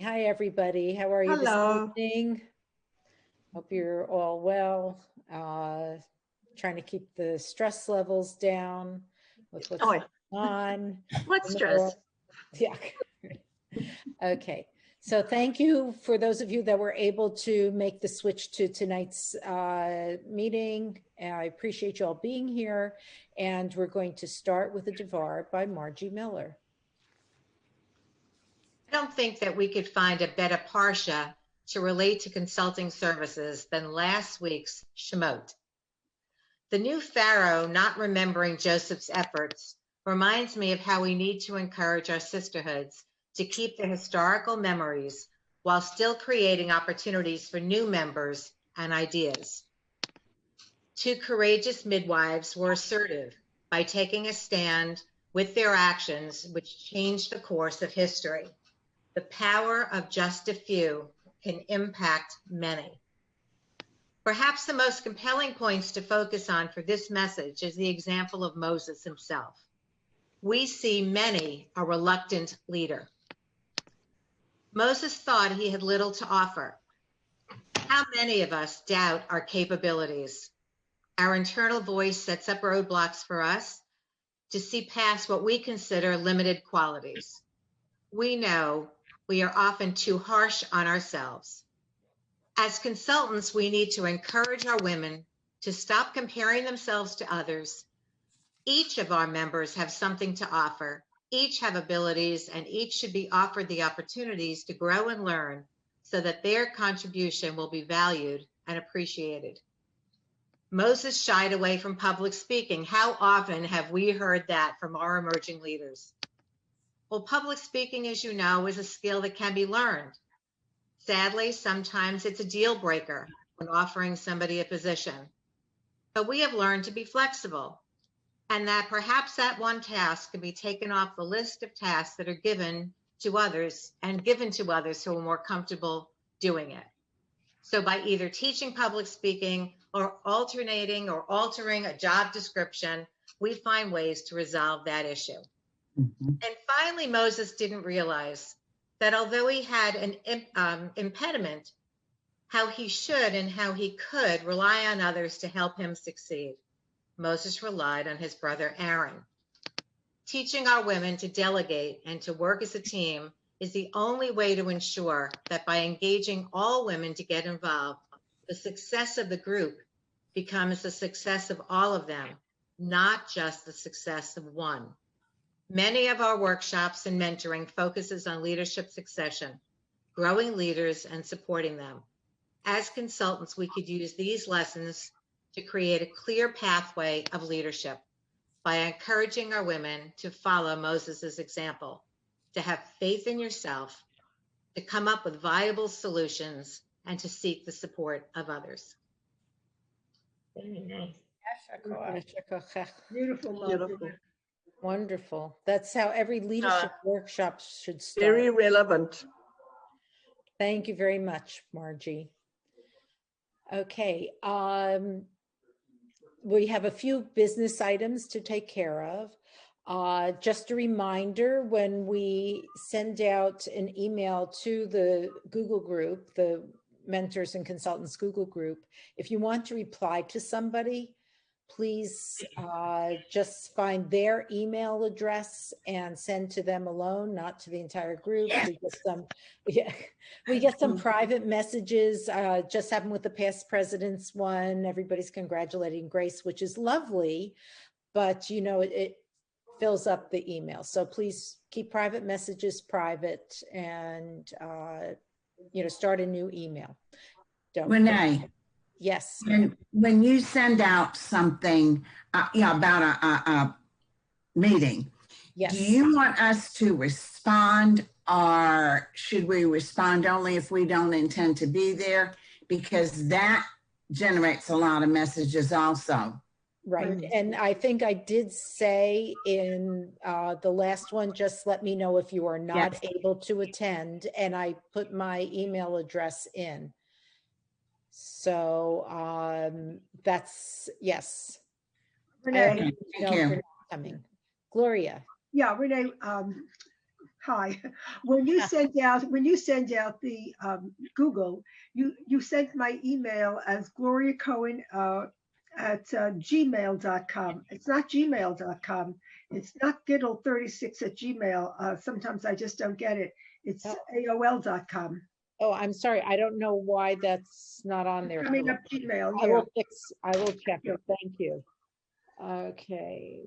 Hi, everybody. How are you this Hello. evening? Hope you're all well. Trying to keep the stress levels down with what's Oh, going on what in the stress? world. Yeah. Okay. So thank you for those of you that were able to make the switch to tonight's meeting. I appreciate you all being here. And we're going to start with a Devar by Margie Miller. I don't think that we could find a better parsha to relate to consulting services than last week's Shemot. The new Pharaoh not remembering Joseph's efforts reminds me of how we need to encourage our sisterhoods to keep their historical memories while still creating opportunities for new members and ideas. Two courageous midwives were assertive by taking a stand with their actions, which changed the course of history. The power of just a few can impact many. Perhaps the most compelling points to focus on for this message is the example of Moses himself. We see many a reluctant leader. Moses thought he had little to offer. How many of us doubt our capabilities? Our internal voice sets up roadblocks for us to see past what we consider limited qualities. We know we are often too harsh on ourselves. As consultants, we need to encourage our women to stop comparing themselves to others. Each of our members have something to offer. Each have abilities, and each should be offered the opportunities to grow and learn so that their contribution will be valued and appreciated. Moses shied away from public speaking. How often have we heard that from our emerging leaders? Well, public speaking, as you know, is a skill that can be learned. Sadly, sometimes it's a deal breaker when offering somebody a position. But we have learned to be flexible, and that perhaps that one task can be taken off the list of tasks that are given to others who are more comfortable doing it. So by either teaching public speaking or alternating or altering a job description, we find ways to resolve that issue. And finally, Moses didn't realize that although he had an impediment, how he should and how he could rely on others to help him succeed. Moses relied on his brother Aaron. Teaching our women to delegate and to work as a team is the only way to ensure that by engaging all women to get involved, the success of the group becomes the success of all of them, not just the success of one. Many of our workshops and mentoring focuses on leadership succession, growing leaders and supporting them. As consultants, we could use these lessons to create a clear pathway of leadership by encouraging our women to follow Moses's example, to have faith in yourself, to come up with viable solutions, and to seek the support of others. Very nice. Beautiful. Beautiful. Wonderful. That's how every leadership workshop should start. Very relevant. Thank you very much, Margie. Okay. We have a few business items to take care of. Just a reminder, when we send out an email to the Google group, the Mentors and Consultants Google group, if you want to reply to somebody, please just find their email address and send to them alone, not to the entire group. Yes. We get some private messages. Just happened with the past president's one. Everybody's congratulating Grace, which is lovely, but you know, it fills up the email. So please keep private messages private and you know, start a new email. Renee. Yes. When you send out something about a meeting, yes. Do you want us to respond, or should we respond only if we don't intend to be there? Because that generates a lot of messages also. Right. And I think I did say in the last one, just let me know if you are not able to attend. And I put my email address in. So that's, yes. Renee, thank you. Coming. Gloria. Yeah, Renee, Hi. When you send out the Google, you sent my email as Gloria Cohen at gmail.com. It's not gmail.com. It's not Giddle36 at Gmail. Sometimes I just don't get it. It's AOL.com. Oh, I'm sorry. I don't know why that's not on there. Coming up Gmail. I Yeah, will check it. Thank you. Okay.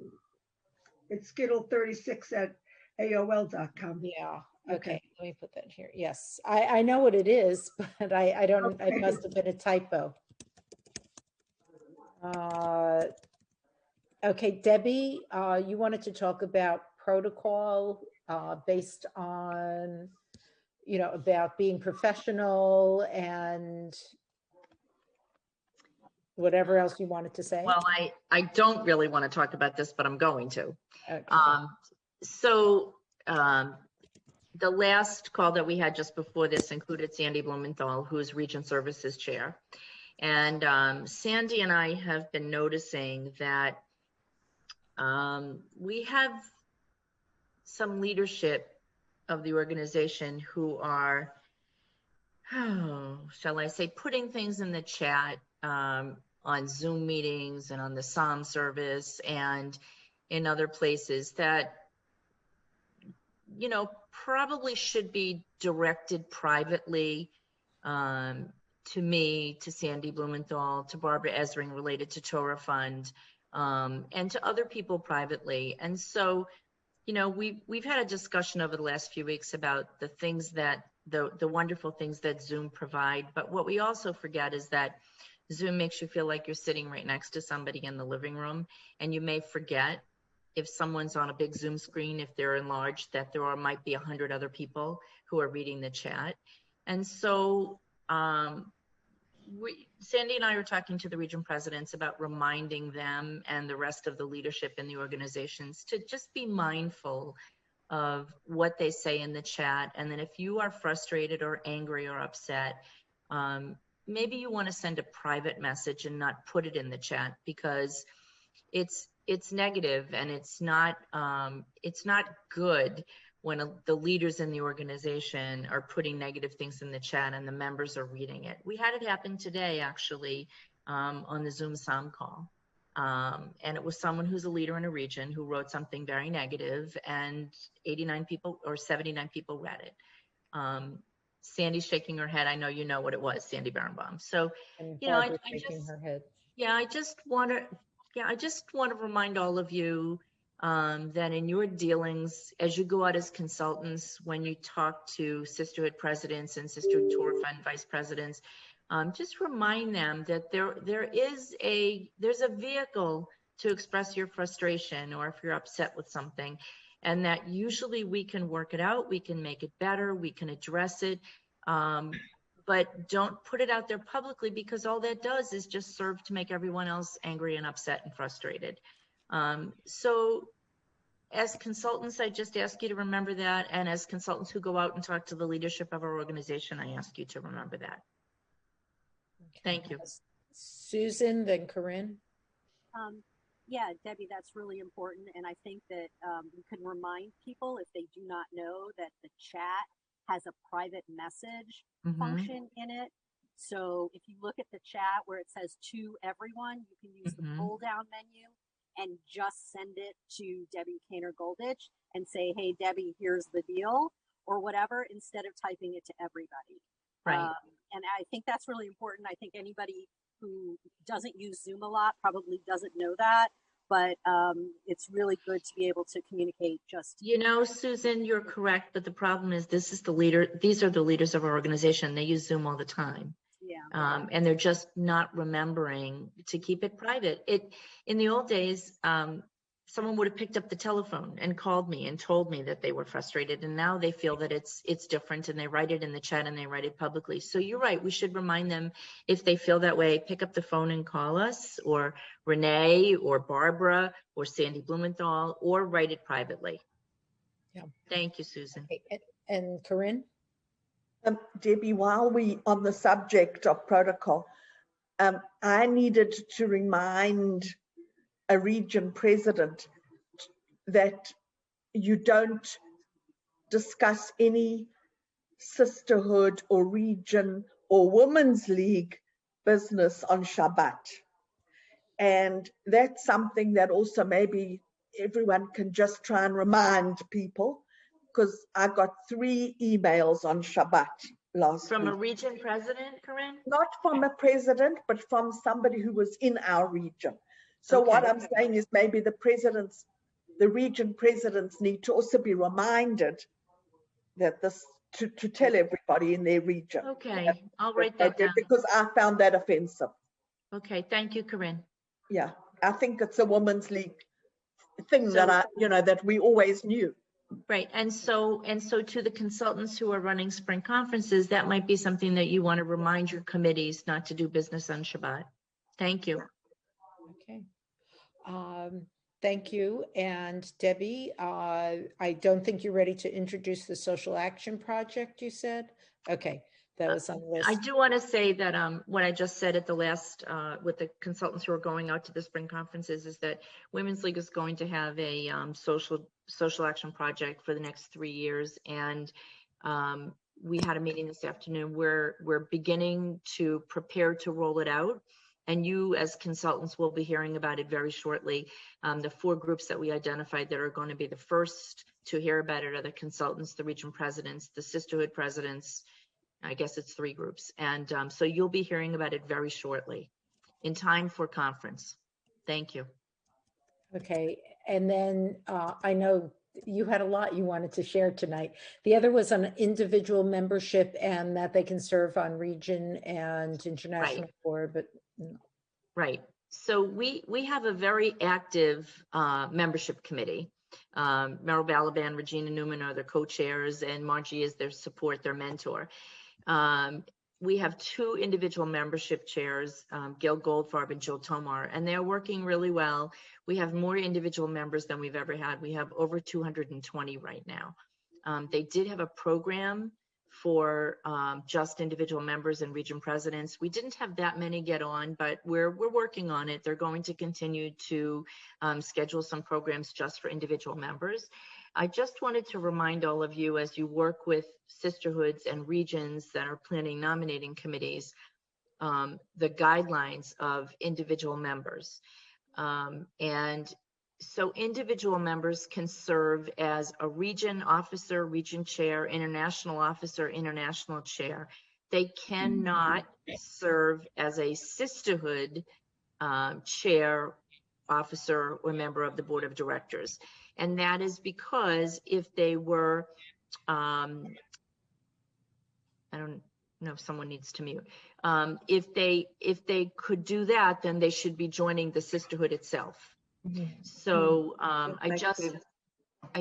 it's Giddle36 at AOL.com. Yeah. Okay. Okay. Let me put that here. Yes. I know what it is, but I don't, Okay. it must have been a typo. Okay, Debbie, you wanted to talk about protocol based on, about being professional and whatever else you wanted to say. Well, I don't really want to talk about this, but I'm going to. Okay. The last call that we had just before this included Sandy Blumenthal, who's Region Services Chair. And Sandy and I have been noticing that we have some leadership of the organization who are, shall I say, putting things in the chat on Zoom meetings and on the Psalm service and in other places that, probably should be directed privately to me, to Sandy Blumenthal, to Barbara Ezring related to Torah Fund, and to other people privately. And so, we've had a discussion over the last few weeks about the things that, the wonderful things that Zoom provide. But what we also forget is that Zoom makes you feel like you're sitting right next to somebody in the living room, and you may forget, if someone's on a big Zoom screen, if they're enlarged, that there might be 100 other people who are reading the chat. And so Sandy and I were talking to the region presidents about reminding them and the rest of the leadership in the organizations to just be mindful of what they say in the chat. And then if you are frustrated or angry or upset, maybe you want to send a private message and not put it in the chat, because it's negative, and it's not good when the leaders in the organization are putting negative things in the chat and the members are reading it. We had it happen today, actually, on the Zoom Psalm call. And it was someone who's a leader in a region who wrote something very negative, and 89 people or 79 people read it. Sandy's shaking her head. I know you know what it was, Sandy Birnbaum. So, I just want to remind all of you that in your dealings, as you go out as consultants, when you talk to sisterhood presidents and sisterhood Torah Fund vice presidents, just remind them that there's a vehicle to express your frustration, or if you're upset with something, and that usually we can work it out, we can make it better, we can address it. But don't put it out there publicly, because all that does is just serve to make everyone else angry and upset and frustrated. So as consultants, I just ask you to remember that. And as consultants who go out and talk to the leadership of our organization, I ask you to remember that. Thank you. Susan, then Corinne. Yeah, Debbie, that's really important. And I think that you can remind people, if they do not know, that the chat has a private message function in it. So if you look at the chat where it says to everyone, you can use the pull down menu and just send it to Debbie Kaner Goldich and say, hey, Debbie, here's the deal, or whatever, instead of typing it to everybody. Right. And I think that's really important. I think anybody who doesn't use Zoom a lot probably doesn't know that. But it's really good to be able to communicate just. Susan, you're correct. But the problem is, these are the leaders of our organization. They use Zoom all the time. Yeah. And they're just not remembering to keep it private. In the old days, someone would have picked up the telephone and called me and told me that they were frustrated. And now they feel that it's different, and they write it in the chat and they write it publicly. So you're right. We should remind them, if they feel that way, pick up the phone and call us, or Renee, or Barbara, or Sandy Blumenthal, or write it privately. Yeah. Thank you, Susan. Okay. And Corinne? Debbie, while we on the subject of protocol, I needed to remind a region president that you don't discuss any sisterhood or region or women's league business on Shabbat. And that's something that also maybe everyone can just try and remind people, because I got 3 emails on Shabbat last From week. a region president, Corinne? Not from a president, but from somebody who was in our region. So Okay. what I'm saying is maybe the region presidents need to also be reminded that to tell everybody in their region. Okay, I'll write that down. Because I found that offensive. Okay, thank you, Corinne. Yeah, I think it's a women's league thing So- that we always knew. Right, and so to the consultants who are running spring conferences, that might be something that you want to remind your committees not to do business on Shabbat. Thank you. Okay. Thank you. And Debbie, I don't think you're ready to introduce the social action project, you said? Okay, that was on the list. I do want to say that what I just said at the last, with the consultants who are going out to the spring conferences, is that Women's League is going to have a social action project for the next 3 years. And we had a meeting this afternoon where we're beginning to prepare to roll it out. And you as consultants will be hearing about it very shortly. The 4 groups that we identified that are going to be the first to hear about it are the consultants, the region presidents, the sisterhood presidents. I guess it's 3 groups. And so you'll be hearing about it very shortly in time for conference. Thank you. Okay, and then I know you had a lot you wanted to share tonight. The other was on individual membership and that they can serve on region and international board, but. Right. So we have a very active membership committee. Meryl Balaban, Regina Newman are their co-chairs, and Margie is their support, their mentor. We have 2 individual membership chairs, Gail Goldfarb and Jill Tomar, and they're working really well. We have more individual members than we've ever had. We have over 220 right now. They did have a program for just individual members and region presidents. We didn't have that many get on, but we're working on it. They're going to continue to schedule some programs just for individual members. I just wanted to remind all of you, as you work with sisterhoods and regions that are planning nominating committees, the guidelines of individual members. And so individual members can serve as a region officer, region chair, international officer, international chair. They cannot serve as a sisterhood chair, officer, or member of the board of directors. And that is because if they were, I don't know if someone needs to mute. If they could do that, then they should be joining the sisterhood itself. So I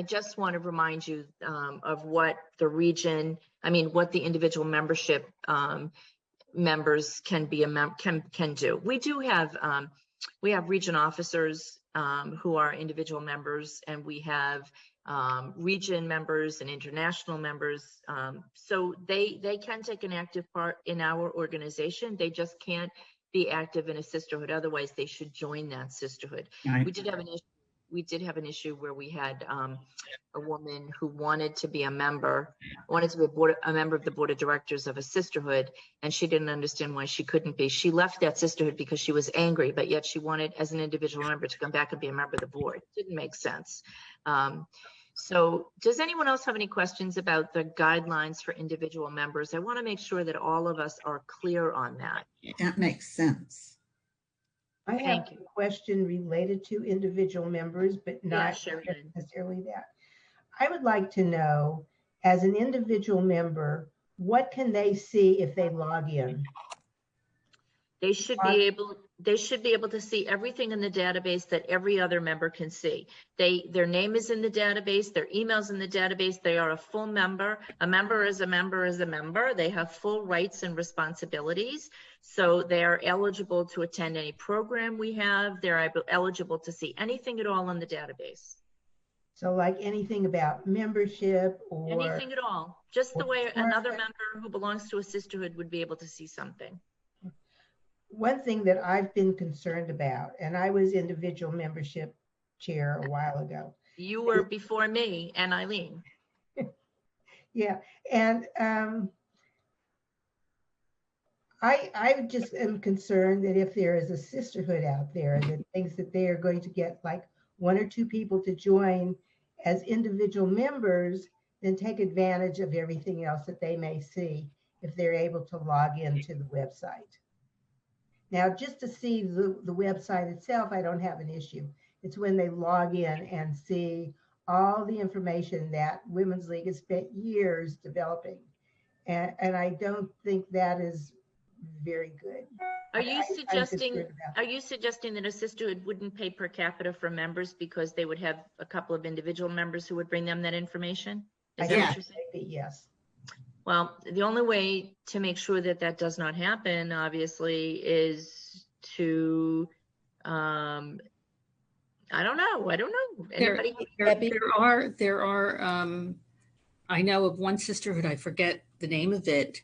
just want to remind you of what the region, what the individual membership members can be can do. We have region officers who are individual members, and we have region members and international members. So they can take an active part in our organization. They just can't be active in a sisterhood. Otherwise, they should join that sisterhood. Right. We did have an issue where we had a woman who wanted to be a member of the board of directors of a sisterhood, and she didn't understand why she couldn't be. She left that sisterhood because she was angry, but yet she wanted, as an individual member, to come back and be a member of the board. It didn't make sense. So does anyone else have any questions about the guidelines for individual members? I want to make sure that all of us are clear on that. That makes sense. I have a question related to individual members, but not necessarily that. I would like to know, as an individual member, what can they see if they log in? They should be able to see everything in the database that every other member can see. Their name is in the database, their email's in the database, they are a full member. A member is a member is a member. They have full rights and responsibilities. So they are eligible to attend any program we have. They're eligible to see anything at all in the database. So like anything about membership or anything at all, just the way another member who belongs to a sisterhood would be able to see something. One thing that I've been concerned about, and I was individual membership chair a while ago. You were before me and Eileen. Yeah, and I just am concerned that if there is a sisterhood out there that thinks that they are going to get like 1 or 2 people to join as individual members, then take advantage of everything else that they may see if they're able to log into the website. Now, just to see the website itself, I don't have an issue. It's when they log in and see all the information that Women's League has spent years developing. And I don't think that is very good. Are you suggesting that a sisterhood wouldn't pay per capita for members because they would have a couple of individual members who would bring them that information? Is that what you're saying? Yes. Well, the only way to make sure that that does not happen, obviously, is to, I don't know. Anybody? There are, I know of one sisterhood, I forget the name of it,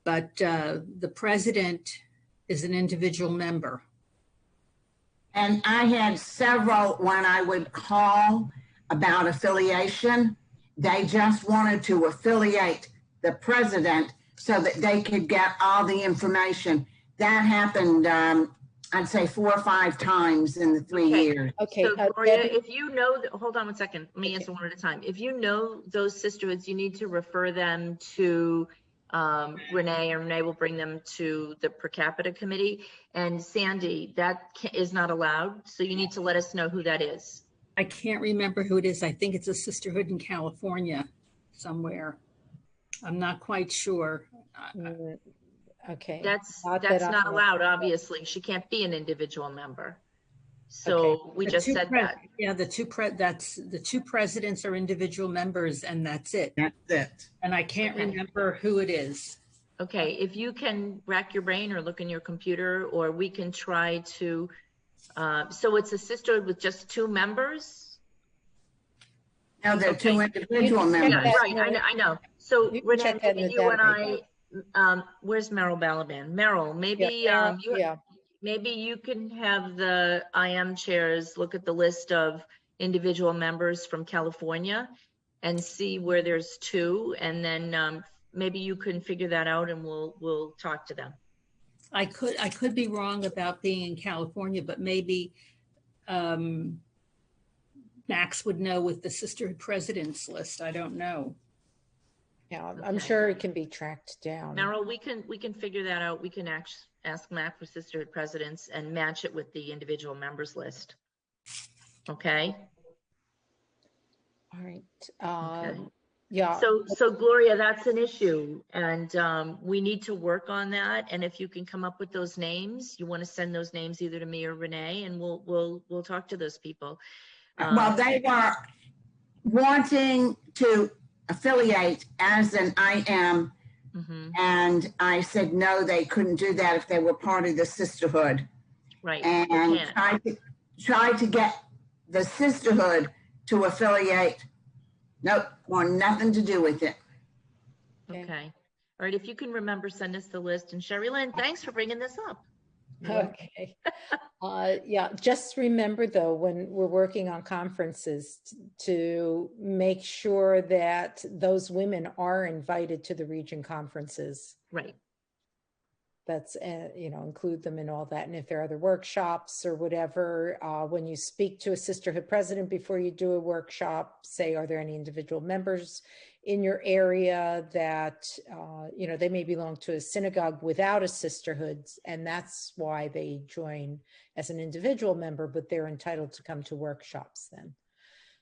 but the president is an individual member. And I had several when I would call about affiliation. They just wanted to affiliate the president so that they could get all the information. That happened, I'd say 4 or 5 times in the 3 years. Okay. So Gloria, if you know, hold on 1 second. Let me answer one at a time. If you know those sisterhoods, you need to refer them to Renee, and Renee will bring them to the per capita committee. And Sandy, that is not allowed. So you need to let us know who that is. I can't remember who it is. I think it's a sisterhood in California somewhere. I'm not quite sure. Okay. That's not allowed, obviously. She can't be an individual member. So we just said that. Yeah, the two presidents are individual members, and that's it. That's it. And I can't remember who it is. Okay, if you can rack your brain or look in your computer, or we can try to, so it's a sisterhood with just 2 members? No, they're 2 individual members. Yeah, right, I know. So Renee, maybe you and I, where's Meryl Balaban? Meryl, maybe maybe you can have the IM chairs look at the list of individual members from California and see where there's 2, and then maybe you can figure that out, and we'll talk to them. I could be wrong about being in California, but maybe Max would know with the sisterhood presidents list. I don't know. Yeah, I'm sure it can be tracked down. Meryl, we can figure that out. We can ask Mac for sisterhood presidents and match it with the individual members list. Okay. All right. Okay. Yeah. So Gloria, that's an issue, and we need to work on that. And if you can come up with those names, you want to send those names either to me or Renee, and we'll talk to those people. Well, they were wanting to affiliate as an IM, and I said no, they couldn't do that if they were part of the sisterhood. Right. And tried to get the sisterhood to affiliate. Nope, want nothing to do with it. Okay. All right. If you can remember, send us the list. And Sherry Lynn, thanks for bringing this up. Okay. Yeah, just remember though, when we're working on conferences, to make sure that those women are invited to the region conferences. Right. That's, include them in all that. And if there are other workshops or whatever, when you speak to a sisterhood president before you do a workshop, say, are there any individual members in your area that, they may belong to a synagogue without a sisterhood, and that's why they join as an individual member, but they're entitled to come to workshops then.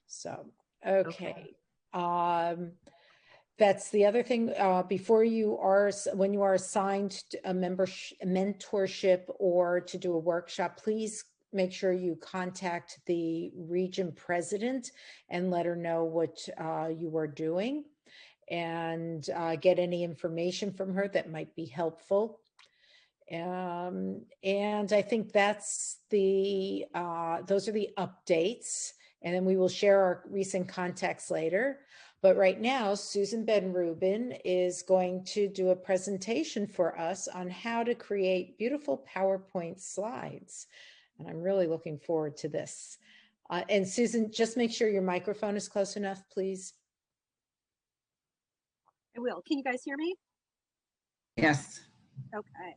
So, okay. That's the other thing. When you are assigned a mentorship or to do a workshop, please make sure you contact the region president and let her know what you are doing, and get any information from her that might be helpful. And I think that's those are the updates, and then we will share our recent contacts later. But right now, Susan Ben-Rubin is going to do a presentation for us on how to create beautiful PowerPoint slides. And I'm really looking forward to this. And Susan, just make sure your microphone is close enough, please. I will. Can you guys hear me? Yes. Okay.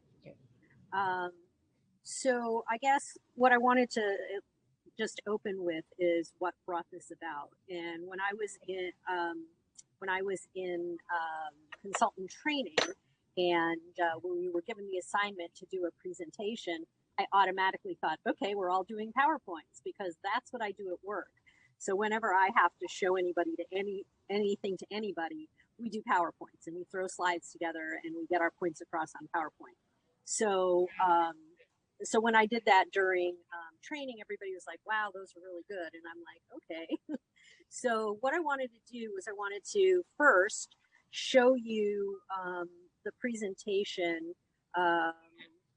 So I guess what I wanted to just open with is what brought this about. And when I was in consultant training, and when we were given the assignment to do a presentation, I automatically thought, okay, we're all doing PowerPoints because that's what I do at work. So whenever I have to show anybody to anything to anybody, we do PowerPoints and we throw slides together and we get our points across on PowerPoint. So so when I did that during training, everybody was like, wow, those are really good. And I'm like, okay. So what I wanted to do was I wanted to first show you the presentation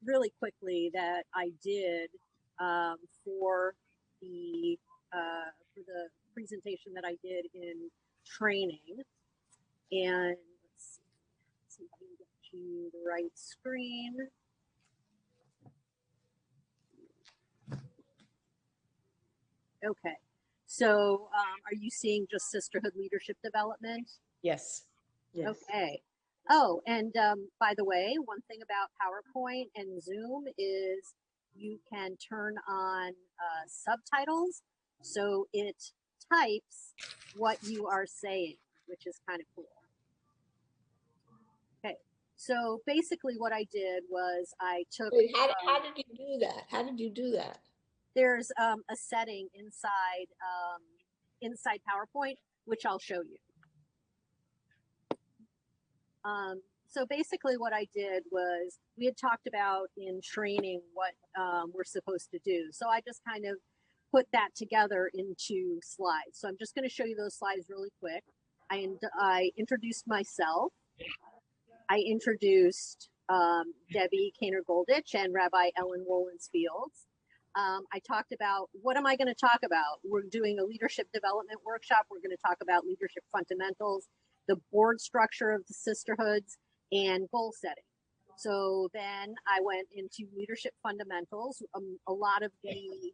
really quickly that I did for the presentation that I did in training. And let's see if I can get to the right screen. Okay, so are you seeing just Sisterhood Leadership Development? Yes. Yes. Okay. Oh, and by the way, one thing about PowerPoint and Zoom is you can turn on subtitles, so it types what you are saying, which is kind of cool. Okay, so basically what I did was I took... Wait, how did you do that? How did you do that? There's a setting inside inside PowerPoint, which I'll show you. So basically what I did was we had talked about in training what we're supposed to do. So I just kind of put that together into slides. So I'm just going to show you those slides really quick. I introduced myself. I introduced Debbie Kaner-Goldich and Rabbi Ellen Wollens-Fields. I talked about, what am I going to talk about? We're doing a leadership development workshop. We're going to talk about leadership fundamentals, the board structure of the sisterhoods, and goal setting. So then I went into leadership fundamentals. A lot of the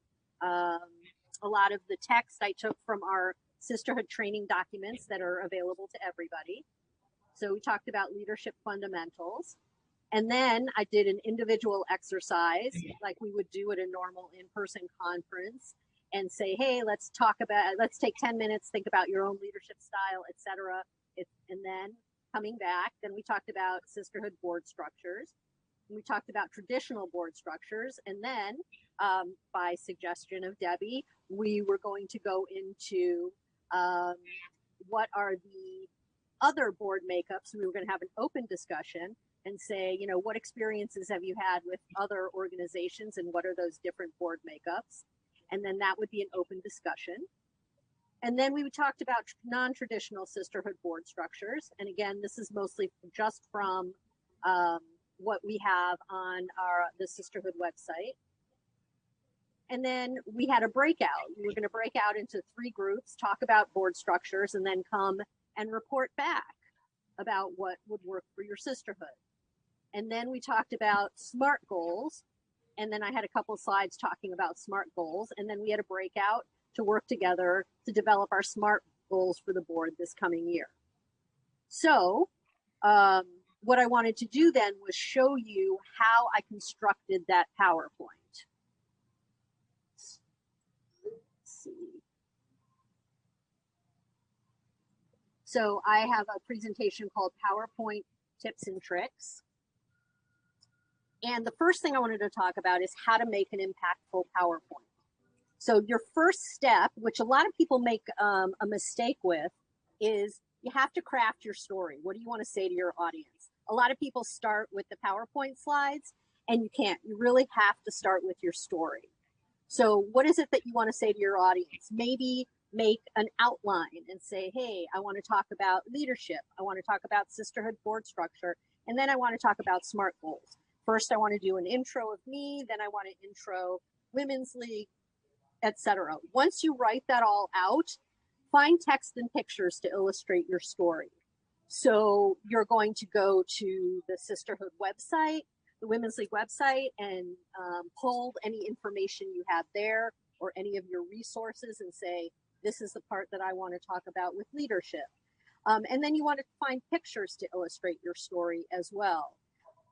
text I took from our sisterhood training documents that are available to everybody. So we talked about leadership fundamentals. And then I did an individual exercise like we would do at a normal in-person conference and say, hey, let's take 10 minutes, think about your own leadership style, etc. And then coming back, then we talked about sisterhood board structures. And we talked about traditional board structures. And then by suggestion of Debbie, we were going to go into what are the other board makeups. We were going to have an open discussion and say, you know, what experiences have you had with other organizations and what are those different board makeups? And then that would be an open discussion. And then we talked about non-traditional sisterhood board structures. And again, this is mostly just from what we have on the sisterhood website. And then we had a breakout. We were going to break out into 3 groups, talk about board structures, and then come and report back about what would work for your sisterhood. And then we talked about SMART goals. And then I had a couple of slides talking about SMART goals. And then we had a breakout to work together to develop our SMART goals for the board this coming year. So what I wanted to do then was show you how I constructed that PowerPoint. Let's see. So I have a presentation called PowerPoint Tips and Tricks. And the first thing I wanted to talk about is how to make an impactful PowerPoint. So your first step, which a lot of people make a mistake with, is you have to craft your story. What do you want to say to your audience? A lot of people start with the PowerPoint slides, and you can't. You really have to start with your story. So what is it that you want to say to your audience? Maybe make an outline and say, hey, I want to talk about leadership. I want to talk about sisterhood board structure. And then I want to talk about SMART goals. First, I want to do an intro of me. Then I want to intro Women's League, etc. Once you write that all out, find text and pictures to illustrate your story. So you're going to go to the Sisterhood website, the Women's League website, and pull any information you have there or any of your resources and say, this is the part that I want to talk about with leadership. And then you want to find pictures to illustrate your story as well.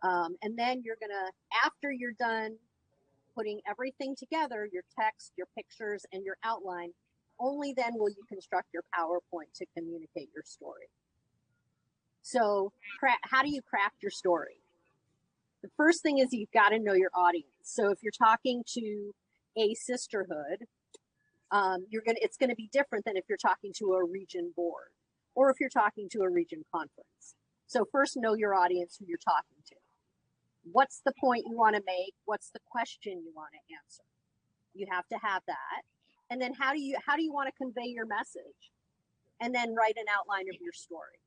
And then you're gonna, after you're done putting everything together, your text, your pictures, and your outline, only then will you construct your PowerPoint to communicate your story. So how do you craft your story? The first thing is you've got to know your audience. So if you're talking to a sisterhood, it's going to be different than if you're talking to a region board or if you're talking to a region conference. So first know your audience, who you're talking to. What's the point you want to make? What's the question you want to answer? You have to have that. And then how do you want to convey your message? And then write an outline of your story.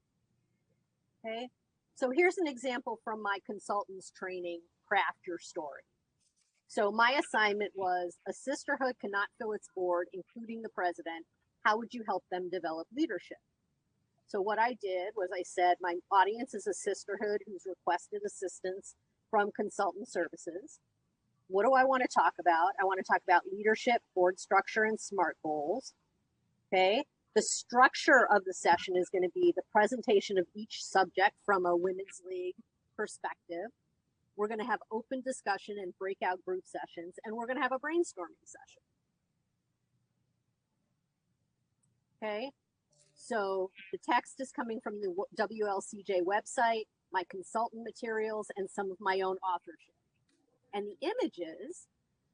Okay. So here's an example from my consultants training, Craft Your Story. So my assignment was, a sisterhood cannot fill its board, including the president. How would you help them develop leadership? So what I did was I said, my audience is a sisterhood who's requested assistance from consultant services. What do I want to talk about? I want to talk about leadership, board structure, and SMART goals. Okay. The structure of the session is going to be the presentation of each subject from a Women's League perspective. We're going to have open discussion and breakout group sessions, and we're going to have a brainstorming session. Okay. So the text is coming from the WLCJ website, my consultant materials, and some of my own authorship. And the images,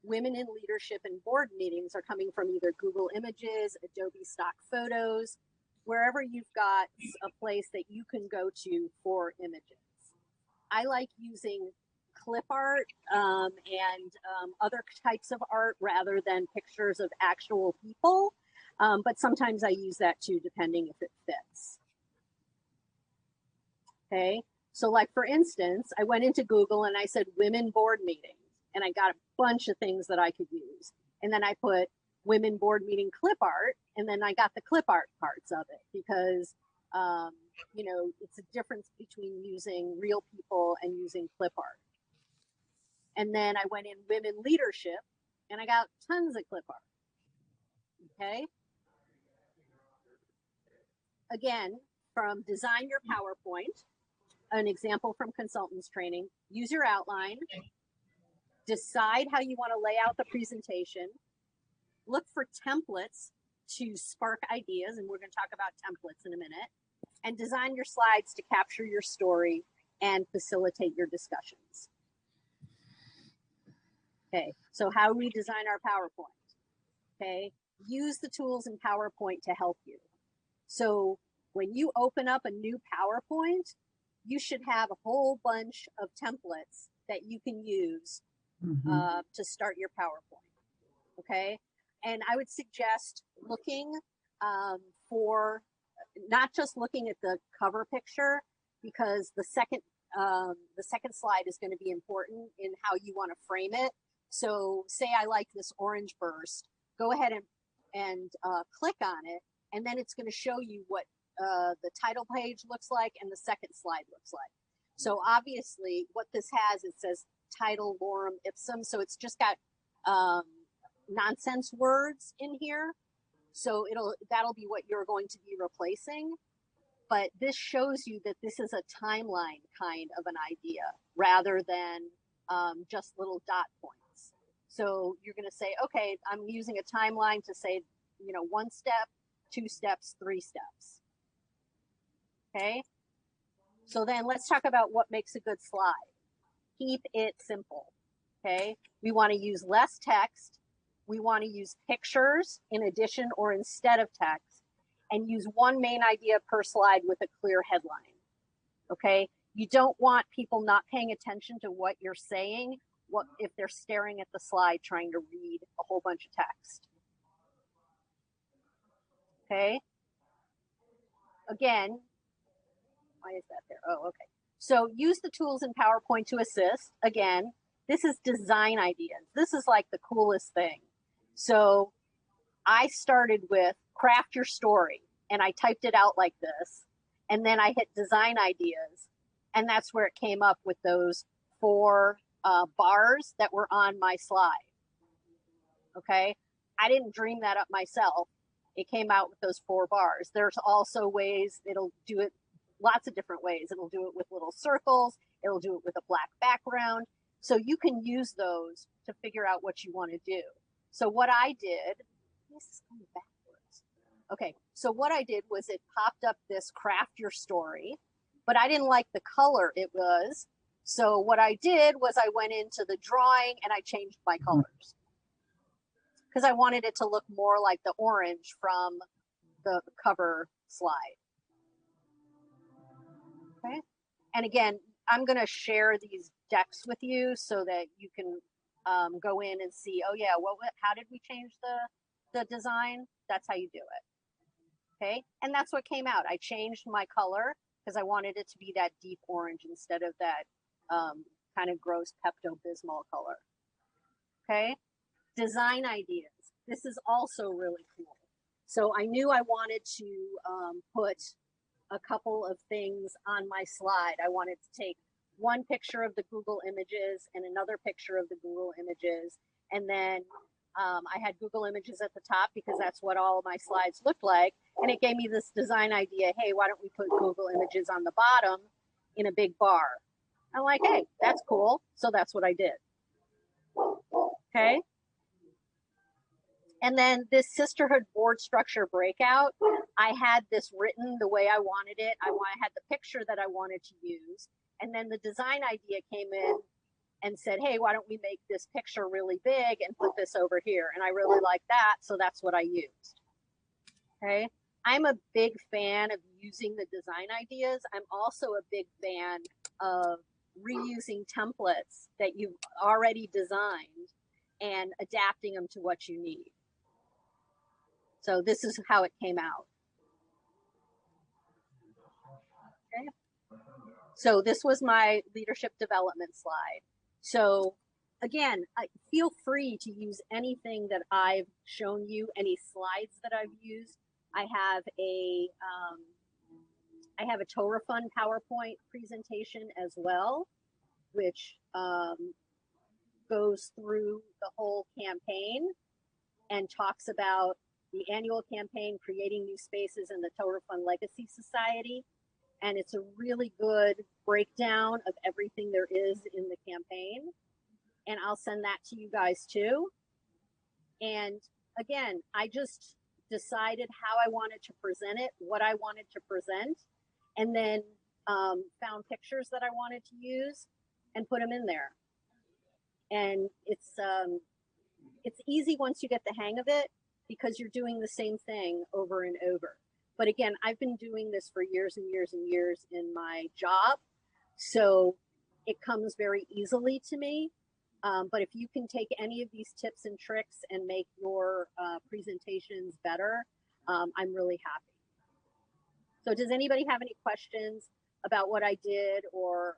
Women in Leadership and Board Meetings, are coming from either Google Images, Adobe Stock Photos, wherever you've got a place that you can go to for images. I like using clip art and other types of art rather than pictures of actual people. But sometimes I use that too, depending if it fits. Okay, so like for instance, I went into Google and I said women board meetings, and I got a bunch of things that I could use. And then I put women board meeting clip art, and then I got the clip art parts of it because, you know, it's a difference between using real people and using clip art. And then I went in women leadership, and I got tons of clip art. Okay. Again, from Design Your PowerPoint, an example from consultants training, use your outline, decide how you want to lay out the presentation, look for templates to spark ideas, and we're going to talk about templates in a minute, and design your slides to capture your story and facilitate your discussions. Okay, so how do we design our PowerPoint? Okay, use the tools in PowerPoint to help you. So when you open up a new PowerPoint, you should have a whole bunch of templates that you can use to start your PowerPoint. Okay, and I would suggest looking for, not just looking at the cover picture, because the second slide is going to be important in how you want to frame it. So say I like this orange burst, go ahead and click on it, and then it's going to show you what the title page looks like and the second slide looks like. So obviously what this has, it says title lorem ipsum. So it's just got nonsense words in here. So that'll be what you're going to be replacing. But this shows you that this is a timeline kind of an idea rather than just little dot points. So you're going to say, okay, I'm using a timeline to say, you know, 1 step, 2 steps, 3 steps. Okay. So then let's talk about what makes a good slide. Keep it simple. Okay. We want to use less text. We want to use pictures in addition or instead of text, and use one main idea per slide with a clear headline. Okay. You don't want people not paying attention to what you're saying. What if they're staring at the slide trying to read a whole bunch of text? Okay. Again, why is that there? Oh, okay. So use the tools in PowerPoint to assist. Again, this is design ideas. This is like the coolest thing. So I started with craft your story, and I typed it out like this. And then I hit design ideas, and that's where it came up with those 4 bars that were on my slide. Okay. I didn't dream that up myself. it came out with those 4 bars. There's also ways it'll do it lots of different ways. It'll do it with little circles. It'll do it with a black background. So you can use those to figure out what you want to do. So what I did, this is going backwards. Okay, so what I did was it popped up this craft your story, but I didn't like the color it was. So what I did was I went into the drawing and I changed my colors because I wanted it to look more like the orange from the cover slide. Okay. And again, I'm going to share these decks with you so that you can go in and see, oh yeah, how did we change the design? That's how you do it. Okay. And that's what came out. I changed my color because I wanted it to be that deep orange instead of that kind of gross Pepto-Bismol color. Okay. Design ideas. This is also really cool. So I knew I wanted to put a couple of things on my slide. I wanted to take one picture of the Google images and another picture of the Google images. And then I had Google images at the top because that's what all of my slides looked like. And it gave me this design idea. Hey, why don't we put Google images on the bottom in a big bar? I'm like, hey, that's cool. So that's what I did. Okay. And then this sisterhood board structure breakout, I had this written the way I wanted it. I had the picture that I wanted to use. And then the design idea came in and said, hey, why don't we make this picture really big and put this over here? And I really like that. So that's what I used. Okay. I'm a big fan of using the design ideas. I'm also a big fan of reusing templates that you've already designed and adapting them to what you need. So this is how it came out. Okay. So this was my leadership development slide. So again, feel free to use anything that I've shown you, any slides that I've used. I have a Torah Fund PowerPoint presentation as well, which goes through the whole campaign and talks about the annual campaign, Creating New Spaces in the Torah Fund Legacy Society. And it's a really good breakdown of everything there is in the campaign. And I'll send that to you guys too. And again, I just decided how I wanted to present it, what I wanted to present, and then found pictures that I wanted to use and put them in there. And it's easy once you get the hang of it because you're doing the same thing over and over. But again, I've been doing this for years and years and years in my job. So it comes very easily to me. But if you can take any of these tips and tricks and make your presentations better, I'm really happy. So does anybody have any questions about what I did or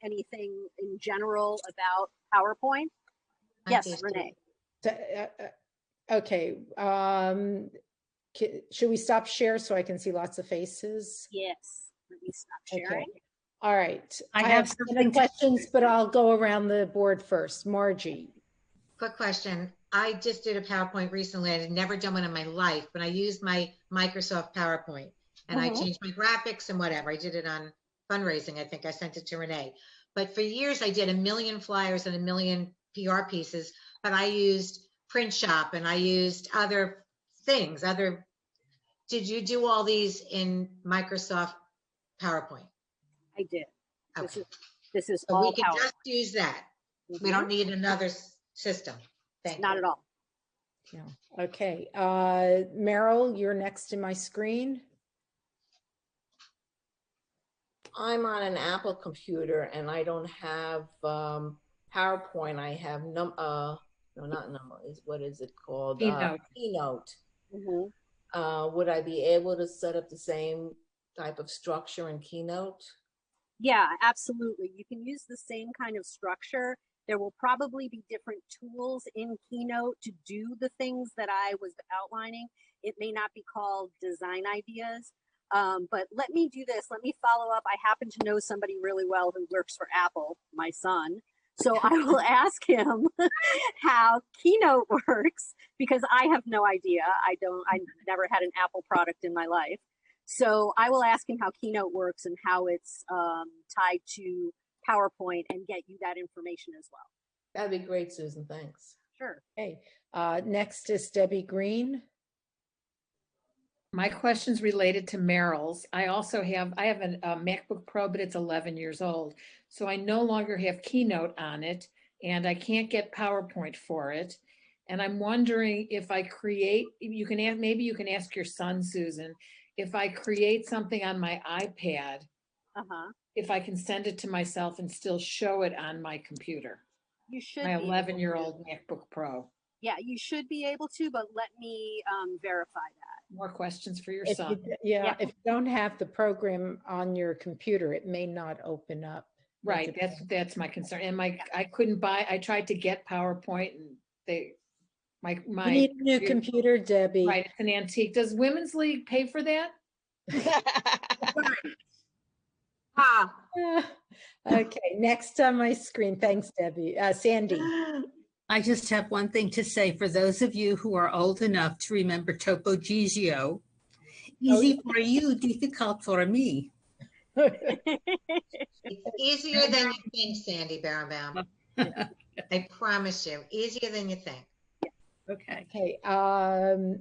anything in general about PowerPoint? Yes, Renee. Okay. Should we stop share so I can see lots of faces? Yes. Let me stop sharing. Okay. All right. I have some questions, but I'll go around the board first. Margie. Quick question. I just did a PowerPoint recently. I had never done one in my life, but I used my Microsoft PowerPoint and I changed my graphics and whatever. I did it on fundraising. I think I sent it to Renee. But for years, I did 1 million flyers and 1 million PR pieces, but I used Print Shop and I used other things. Did you do all these in Microsoft PowerPoint? I did. Okay. This is so all we can PowerPoint. just use that. We don't need another system. Thank you. Not at all. Yeah. Okay. Meryl, you're next in my screen. I'm on an Apple computer and I don't have PowerPoint. I have what is it called? Keynote. Would I be able to set up the same type of structure in Keynote? Yeah, absolutely. You can use the same kind of structure. There will probably be different tools in Keynote to do the things that I was outlining. It may not be called design ideas, but let me do this. Let me follow up. I happen to know somebody really well who works for Apple, my son. So I will ask him how Keynote works because I have no idea. I never had an Apple product in my life. So I will ask him how Keynote works and how it's tied to PowerPoint and get you that information as well. That'd be great, Susan. Thanks. Sure. Okay. Next is Debbie Green. My question's related to Merrill's. I have a MacBook Pro, but it's 11 years old. So I no longer have Keynote on it and I can't get PowerPoint for it. And I'm wondering if I create, maybe you can ask your son, Susan, if I create something on my iPad, if I can send it to myself and still show it on my computer. You should. My 11-year-old MacBook Pro. Yeah, you should be able to, but let me verify that. More questions for your son. If you don't have the program on your computer, it may not open up. Right, that's my concern. And I tried to get PowerPoint and you need a new computer, Debbie. Right, it's an antique. Does Women's League pay for that? Okay, next on my screen. Thanks, Debbie. Sandy. I just have one thing to say for those of you who are old enough to remember Topo Gigio. Easy for you, difficult for me. It's easier than you think, Sandy Barenbaum. I promise you, easier than you think. Okay. Okay.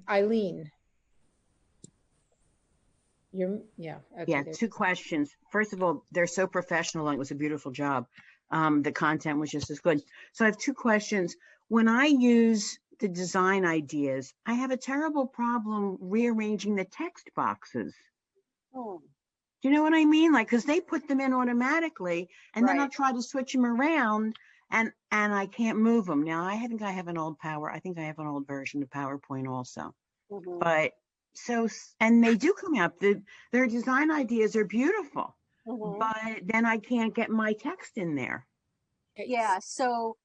Eileen. Okay, two questions. First of all, they're so professional and it was a beautiful job. The content was just as good. So I have two questions. When I use the design ideas, I have a terrible problem rearranging the text boxes. Oh. Do you know what I mean? Like, because they put them in automatically and then I'll try to switch them around and I can't move them. Now, I think I have an old version of PowerPoint also. But and they do come out. Their design ideas are beautiful, but then I can't get my text in there. Yeah, so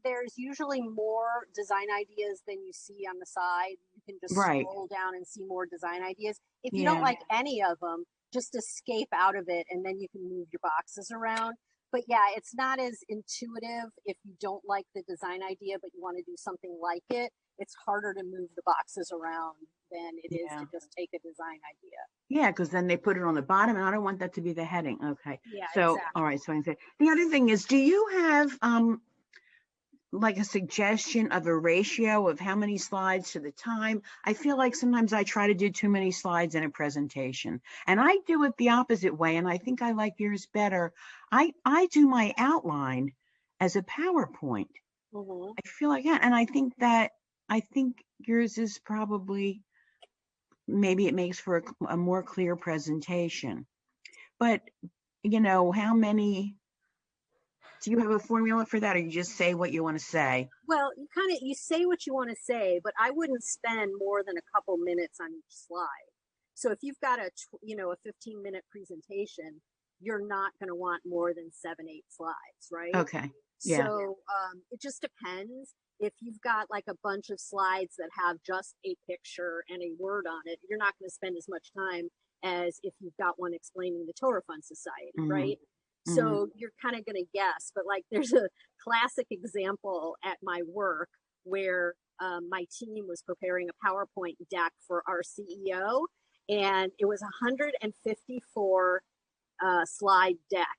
there's usually more design ideas than you see on the side. You can just scroll down and see more design ideas. If you don't like any of them, just escape out of it and then you can move your boxes around. But yeah, it's not as intuitive if you don't like the design idea, but you want to do something like it. It's harder to move the boxes around than it is to just take a design idea. Yeah, because then they put it on the bottom and I don't want that to be the heading. Okay. Yeah, so, exactly. All right. So I can say, the other thing is, do you have like a suggestion of a ratio of how many slides to the time? I feel like sometimes I try to do too many slides in a presentation and I do it the opposite way. And I think I like yours better. I do my outline as a PowerPoint. I feel like that. And I think yours is probably, maybe it makes for a more clear presentation. But, how many, do you have a formula for that or you just say what you want to say? Well, you say what you want to say, but I wouldn't spend more than a couple minutes on each slide. So if you've got a 15-minute presentation, you're not going to want more than 7-8 slides, right? Okay. Yeah. So it just depends. If you've got like a bunch of slides that have just a picture and a word on it, you're not going to spend as much time as if you've got one explaining the Torah Fund Society, right? So you're kind of going to guess, but like there's a classic example at my work where my team was preparing a PowerPoint deck for our CEO, and it was 154 slide deck,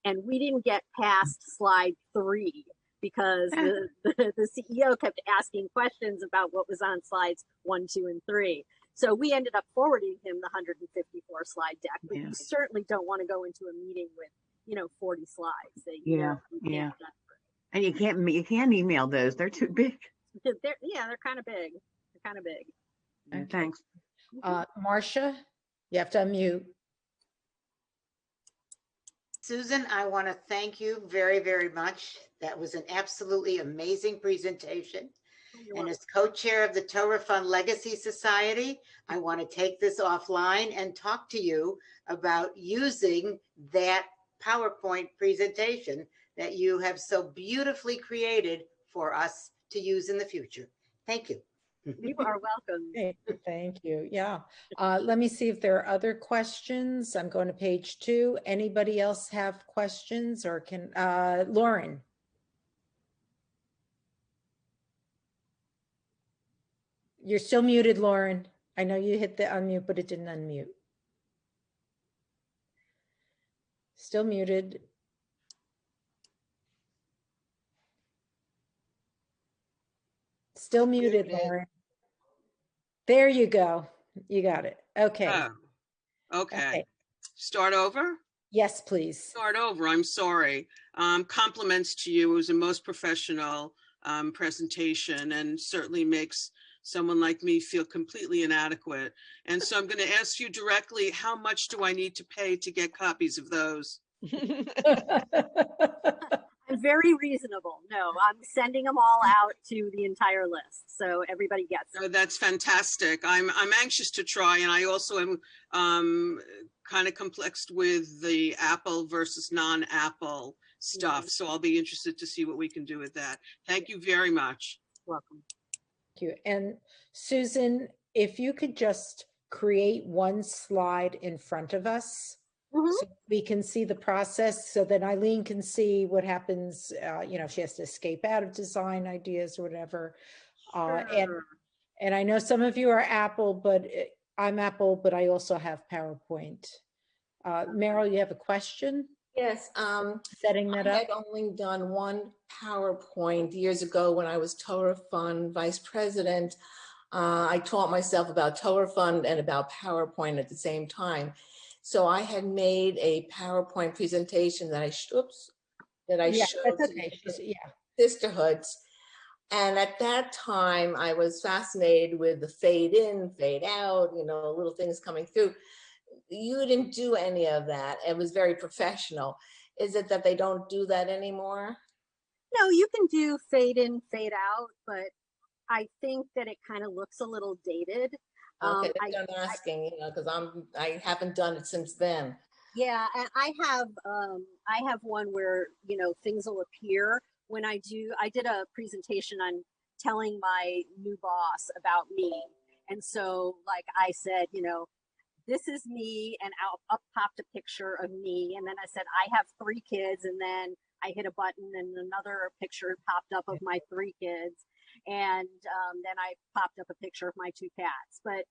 and we didn't get past slide 3 because the CEO kept asking questions about what was on slides 1, 2, and 3. So we ended up forwarding him the 154 slide deck, but you certainly don't want to go into a meeting with 40 slides. And you can't email those. They're too big. They're kind of big. They're kind of big. Okay. Thanks. Marcia, you have to unmute. Susan, I want to thank you very, very much. That was an absolutely amazing presentation. And as co-chair of the Torah Fund Legacy Society, I want to take this offline and talk to you about using that PowerPoint presentation that you have so beautifully created for us to use in the future. Thank you. You are welcome. Thank you. Yeah. Let me see if there are other questions. I'm going to page 2. Anybody else have questions or can, Lauren? You're still muted, Lauren. I know you hit the unmute, but it didn't unmute. Still muted. Still muted, Lauren. There you go. You got it. Okay. Oh, okay. Start over? Yes, please. Start over. I'm sorry. Compliments to you. It was a most professional presentation and certainly makes someone like me feel completely inadequate. And so I'm going to ask you directly, how much do I need to pay to get copies of those? I'm very reasonable. No, I'm sending them all out to the entire list, so everybody gets it. Oh, that's fantastic. I'm anxious to try, and I also am kind of complexed with the Apple versus non-Apple stuff. So I'll be interested to see what we can do with that. Thank you very much. Welcome. Thank you. And Susan, if you could just create one slide in front of us, so we can see the process, so that Eileen can see what happens, you know, if she has to escape out of design ideas or whatever. And I know some of you are Apple, but I'm Apple, but I also have PowerPoint. Meryl, you have a question? Yes. Setting that up. I had only done one PowerPoint years ago when I was Torah Fund Vice President. I taught myself about Torah Fund and about PowerPoint at the same time. So I had made a PowerPoint presentation that I showed to sisterhoods. And at that time, I was fascinated with the fade in, fade out, you know, little things coming through. You didn't do any of that. It was very professional. Is it that they don't do that anymore? No, you can do fade in, fade out, but I think that it kind of looks a little dated. Okay, I'm asking, you know, because I haven't done it since then. Yeah, and I have one where, you know, things will appear when I did a presentation on telling my new boss about me. And so like I said, you know, this is me, and up popped a picture of me. And then I said, I have 3 kids. And then I hit a button and another picture popped up of my 3 kids. And then I popped up a picture of my 2 cats. But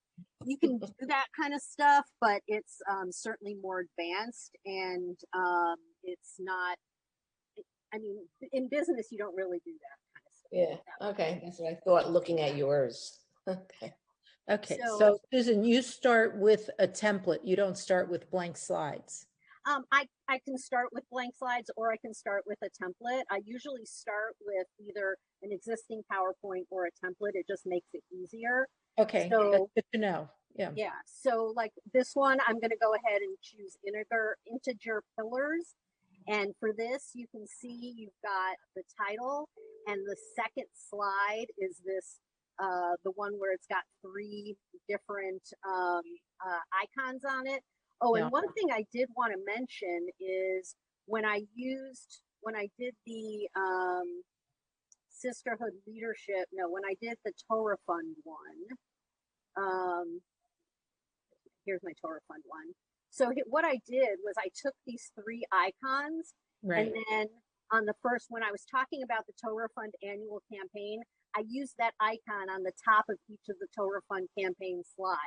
you can do that kind of stuff, but it's certainly more advanced, and it's not, I mean, in business, you don't really do that kind of stuff. Yeah, okay, that's what I thought looking at yours. Okay. Okay, so Susan, you start with a template. You don't start with blank slides. I can start with blank slides, or I can start with a template. I usually start with either an existing PowerPoint or a template. It just makes it easier. Okay, so that's good to know. Yeah. Yeah. So like this one, I'm going to go ahead and choose integer pillars. And for this, you can see you've got the title, and the second slide is this, the one where it's got 3 different icons on it. Oh, and one thing I did want to mention is when I did the Sisterhood Leadership, when I did the Torah Fund one, here's my Torah Fund one. So what I did was I took these 3 icons, and then on the first, when I was talking about the Torah Fund annual campaign, I used that icon on the top of each of the Torah Fund campaign slides.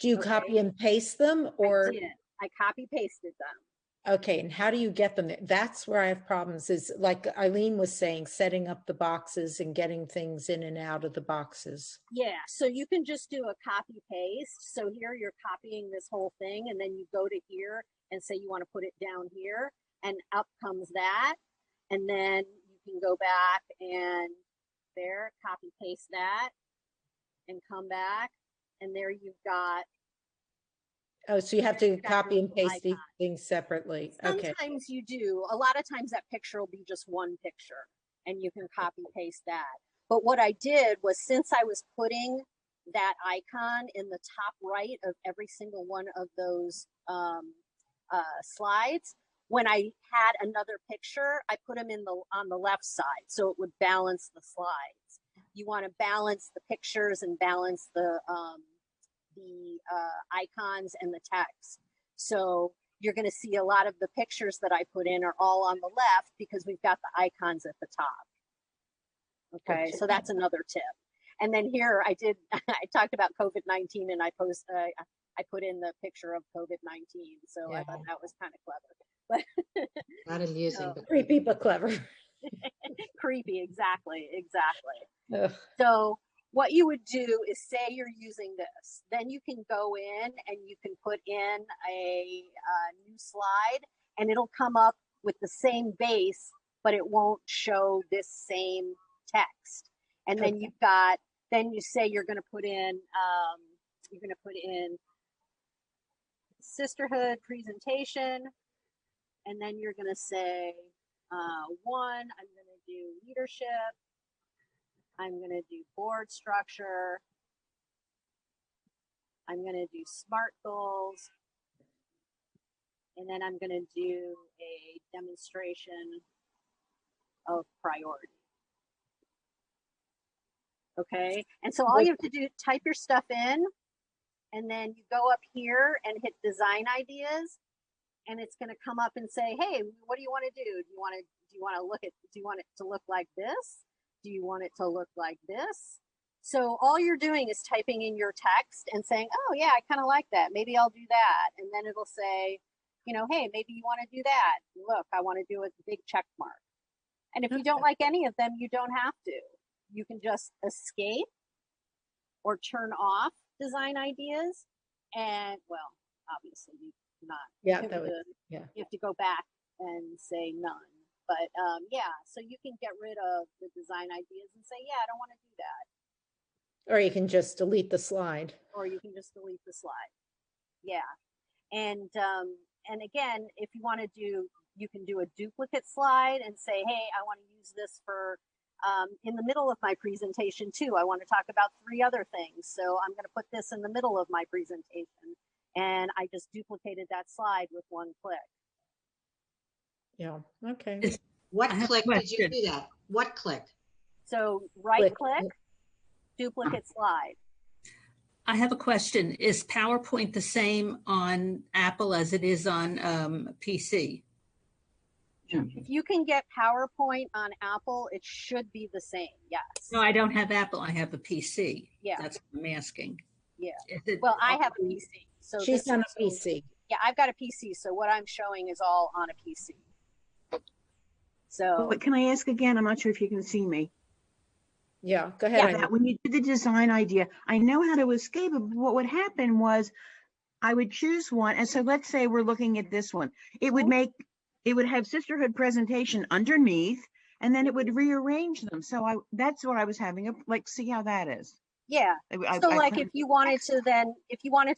Do you copy and paste them, or? I did. I copy pasted them. Okay, and how do you get them? That's where I have problems, is like Eileen was saying, setting up the boxes and getting things in and out of the boxes. Yeah, so you can just do a copy paste. So here you're copying this whole thing, and then you go to here and say you want to put it down here, and up comes that. And then you can go back and there, copy paste that, and come back. And there you've got. Oh, so you have to copy and paste these things separately. Okay. Sometimes you do. A lot of times that picture will be just one picture, and you can copy paste that. But what I did was, since I was putting that icon in the top right of every single one of those slides, when I had another picture, I put them on the left side, so it would balance the slides. You want to balance the pictures and balance the icons and the text. So you're going to see a lot of the pictures that I put in are all on the left because we've got the icons at the top. Okay, so that's another tip. And then here I did, I talked about COVID-19 and I put in the picture of COVID-19. So I thought that was kind of clever. But not amusing, but creepy, but clever. Creepy, exactly. Ugh. So what you would do is say you're using this, then you can go in and you can put in a new slide and it'll come up with the same base, but it won't show this same text. And then you've got, then you say you're going to put in sisterhood presentation, and then you're going to say, one, I'm going to do leadership. I'm going to do board structure. I'm going to do SMART goals. And then I'm going to do a demonstration of priority. Okay. And so all you have to do, type your stuff in, and then you go up here and hit design ideas, and it's going to come up and say, hey, what do you want to do? Do you want it to look like this? Do you want it to look like this? So all you're doing is typing in your text and saying, oh yeah, I kind of like that. Maybe I'll do that. And then it'll say, you know, hey, maybe you want to do that. Look, I want to do a big check mark. And if you don't like any of them, you don't have to. You can just escape or turn off design ideas. And well, obviously you not. Yeah, you have to go back and say none. But yeah, so you can get rid of the design ideas and say, yeah, I don't want to do that. Or you can just delete the slide. Or you can just delete the slide. Yeah. And again, if you want to do, you can do a duplicate slide and say, hey, I want to use this for in the middle of my presentation too. I want to talk about 3 other things. So I'm going to put this in the middle of my presentation. And I just duplicated that slide with 1 click. Yeah. Okay. What click did you do that? What click? So right click, duplicate slide. I have a question. Is PowerPoint the same on Apple as it is on PC? If you can get PowerPoint on Apple, it should be the same. Yes. No, I don't have Apple. I have a PC. Yeah. That's what I'm asking. Yeah. Well, I have a PC. So she's on a PC. Yeah, I've got a PC. So what I'm showing is all on a PC. So but can I ask again? I'm not sure if you can see me. Yeah, go ahead. Yeah, when you did the design idea, I know how to escape it. But what would happen was I would choose one. And so let's say we're looking at this one. It would have sisterhood presentation underneath, and then it would rearrange them. So that's what I was having, see how that is. Yeah. So like if you wanted to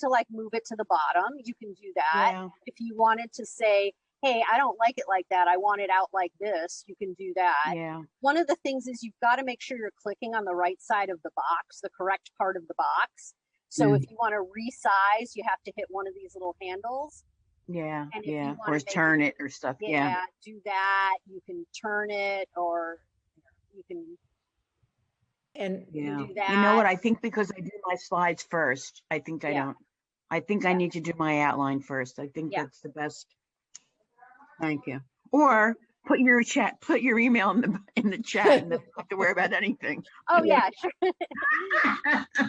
like move it to the bottom, you can do that. Yeah. If you wanted to say, hey, I don't like it like that, I want it out like this, you can do that. Yeah. One of the things is you've got to make sure you're clicking on the right side of the box, the correct part of the box. So if you want to resize, you have to hit one of these little handles. Yeah, yeah, or turn it or stuff. Yeah, do that. You can turn it, or you can. And do that. You know what? I think because I do my slides first, I think I don't. I think I need to do my outline first. I think that's the best. Thank you. Or put your email in the chat and don't have to worry about anything. Oh yeah, sure.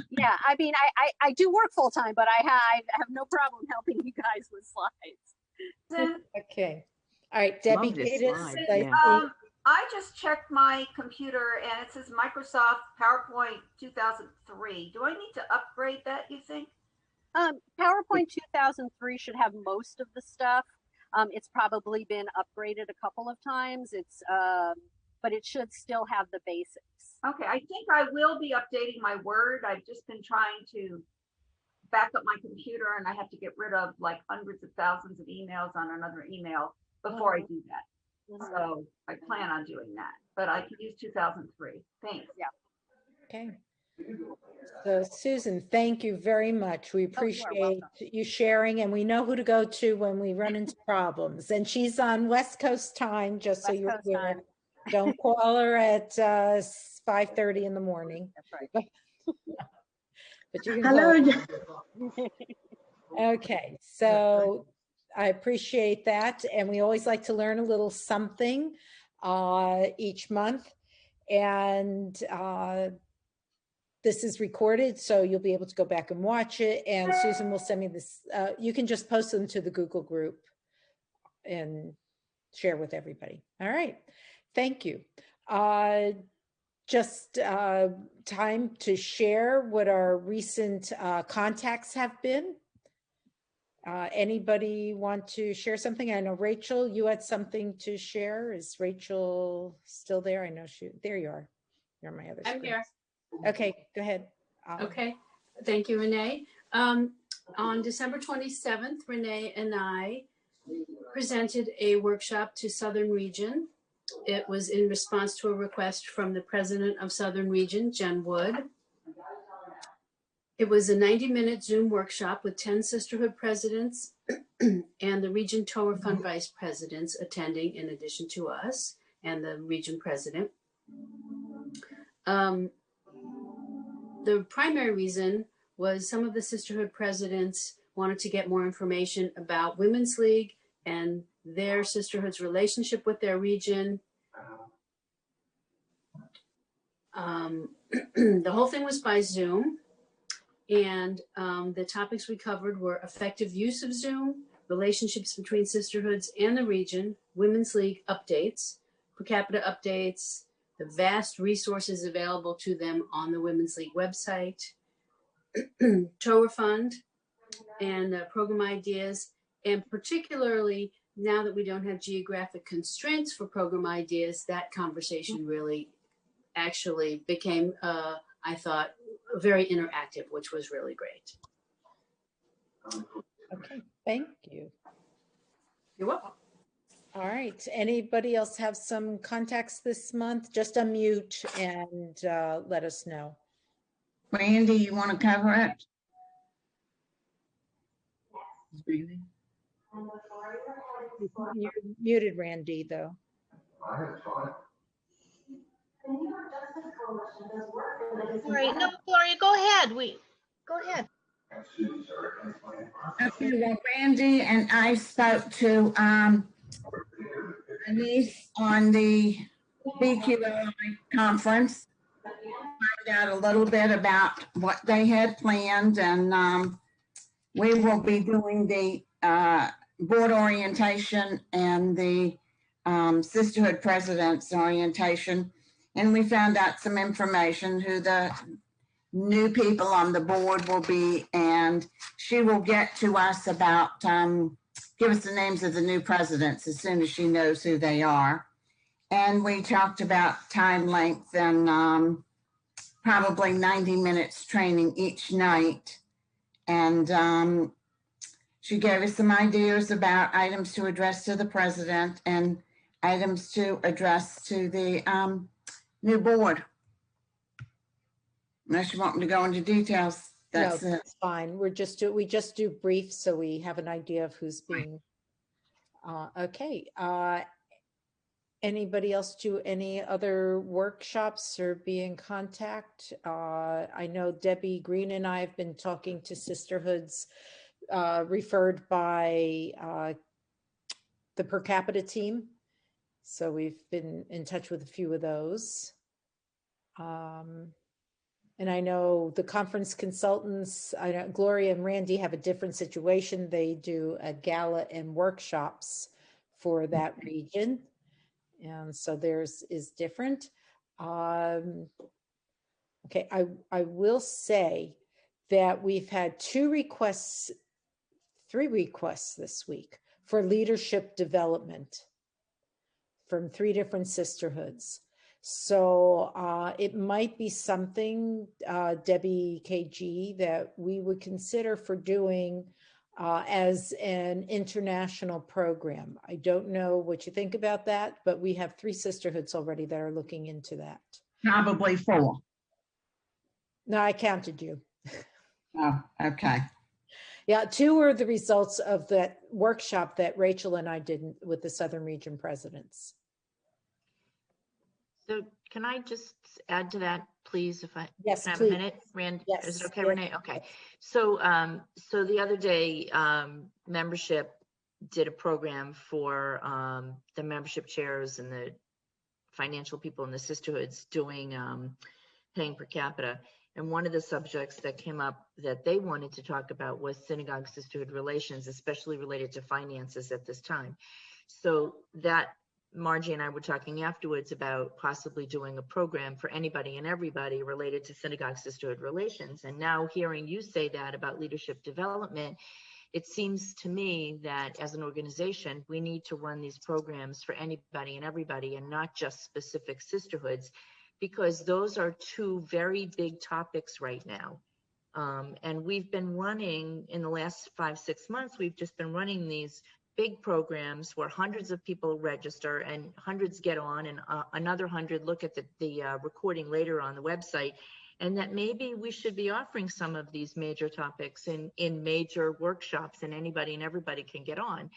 Yeah, I mean, I do work full time, but I have no problem helping you guys with slides. Okay. All right, Debbie. I just checked my computer and it says Microsoft PowerPoint 2003. Do I need to upgrade that, you think? PowerPoint 2003 should have most of the stuff. It's probably been upgraded a couple of times. But it should still have the basics. Okay, I think I will be updating my Word. I've just been trying to back up my computer and I have to get rid of like hundreds of thousands of emails on another email before I do that. So I plan on doing that, but I can use 2003. Thanks. Yeah. Okay. So Susan, thank you very much. We appreciate you sharing, and we know who to go to when we run into problems. And she's on West Coast time, just so you're aware. Don't call her at 5:30 in the morning. That's right. But you can Okay, so I appreciate that, and we always like to learn a little something each month. And this is recorded, so you'll be able to go back and watch it. And Susan will send me this. You can just post them to the Google group and share with everybody. All right. Thank you. Just time to share what our recent contacts have been. Anybody want to share something? I know Rachel, you had something to share. Is Rachel still there? I know there you are. You're on my other screen. I'm here. Okay, go ahead. Okay, thank you, Renee. On December 27th, Renee and I presented a workshop to Southern Region. It was in response to a request from the president of Southern Region, Jen Wood. It was a 90-minute Zoom workshop with 10 sisterhood presidents and the Region Torah Fund vice presidents attending in addition to us and the region president. The primary reason was some of the sisterhood presidents wanted to get more information about Women's League and their sisterhood's relationship with their region. The whole thing was by Zoom, and the topics we covered were effective use of Zoom, relationships between sisterhoods and the region, Women's League updates, per capita updates, the vast resources available to them on the Women's League website, Torah Fund, and program ideas, and particularly now that we don't have geographic constraints for program ideas, that conversation really actually became, I thought, very interactive, which was really great. Okay, thank you. You're welcome. All right, anybody else have some contacts this month? Just unmute and let us know. Randy, you want to cover it? You're muted, Randy, though. Sorry, no, Gloria, go ahead. Go ahead. Okay, well, Randy and I spoke to Denise on the BQI conference, find out a little bit about what they had planned, and we will be doing the board orientation and the sisterhood president's orientation, and we found out some information who the new people on the board will be, and she will get to us about give us the names of the new presidents as soon as she knows who they are. And we talked about time length and probably 90 minutes training each night. And she gave us some ideas about items to address to the president and items to address to the new board. Unless you want me to go into details. No, that's fine. We just do briefs so we have an idea of who's being okay. Anybody else do any other workshops or be in contact? I know Debbie Green and I have been talking to sisterhoods referred by the per capita team. So we've been in touch with a few of those. And I know the conference consultants, I know Gloria and Randy have a different situation. They do a gala and workshops for that region. And so theirs is different. Okay, I will say that we've had three requests this week for leadership development from 3 different sisterhoods. So it might be something, Debbie KG, that we would consider for doing as an international program. I don't know what you think about that, but we have 3 sisterhoods already that are looking into that. Probably 4. No, I counted you. Oh, okay. Yeah, 2 were the results of that workshop that Rachel and I did with the Southern Region presidents. So can I just add to that, please, if I yes, can have please. a minute, Rand? Yes. Is it okay, Yes. Renee? Okay. So, so the other day, membership did a program for the membership chairs and the financial people in the sisterhoods doing paying per capita. And one of the subjects that came up that they wanted to talk about was synagogue sisterhood relations, especially related to finances at this time. So that Margie and I were talking afterwards about possibly doing a program for anybody and everybody related to synagogue sisterhood relations. And now hearing you say that about leadership development, it seems to me that as an organization, we need to run these programs for anybody and everybody and not just specific sisterhoods, because those are two very big topics right now. And we've been running in the last 5-6 months, we've just been running these big programs where hundreds of people register and hundreds get on, and another 100 look at the recording later on the website. And that maybe we should be offering some of these major topics in major workshops, and anybody and everybody can get on,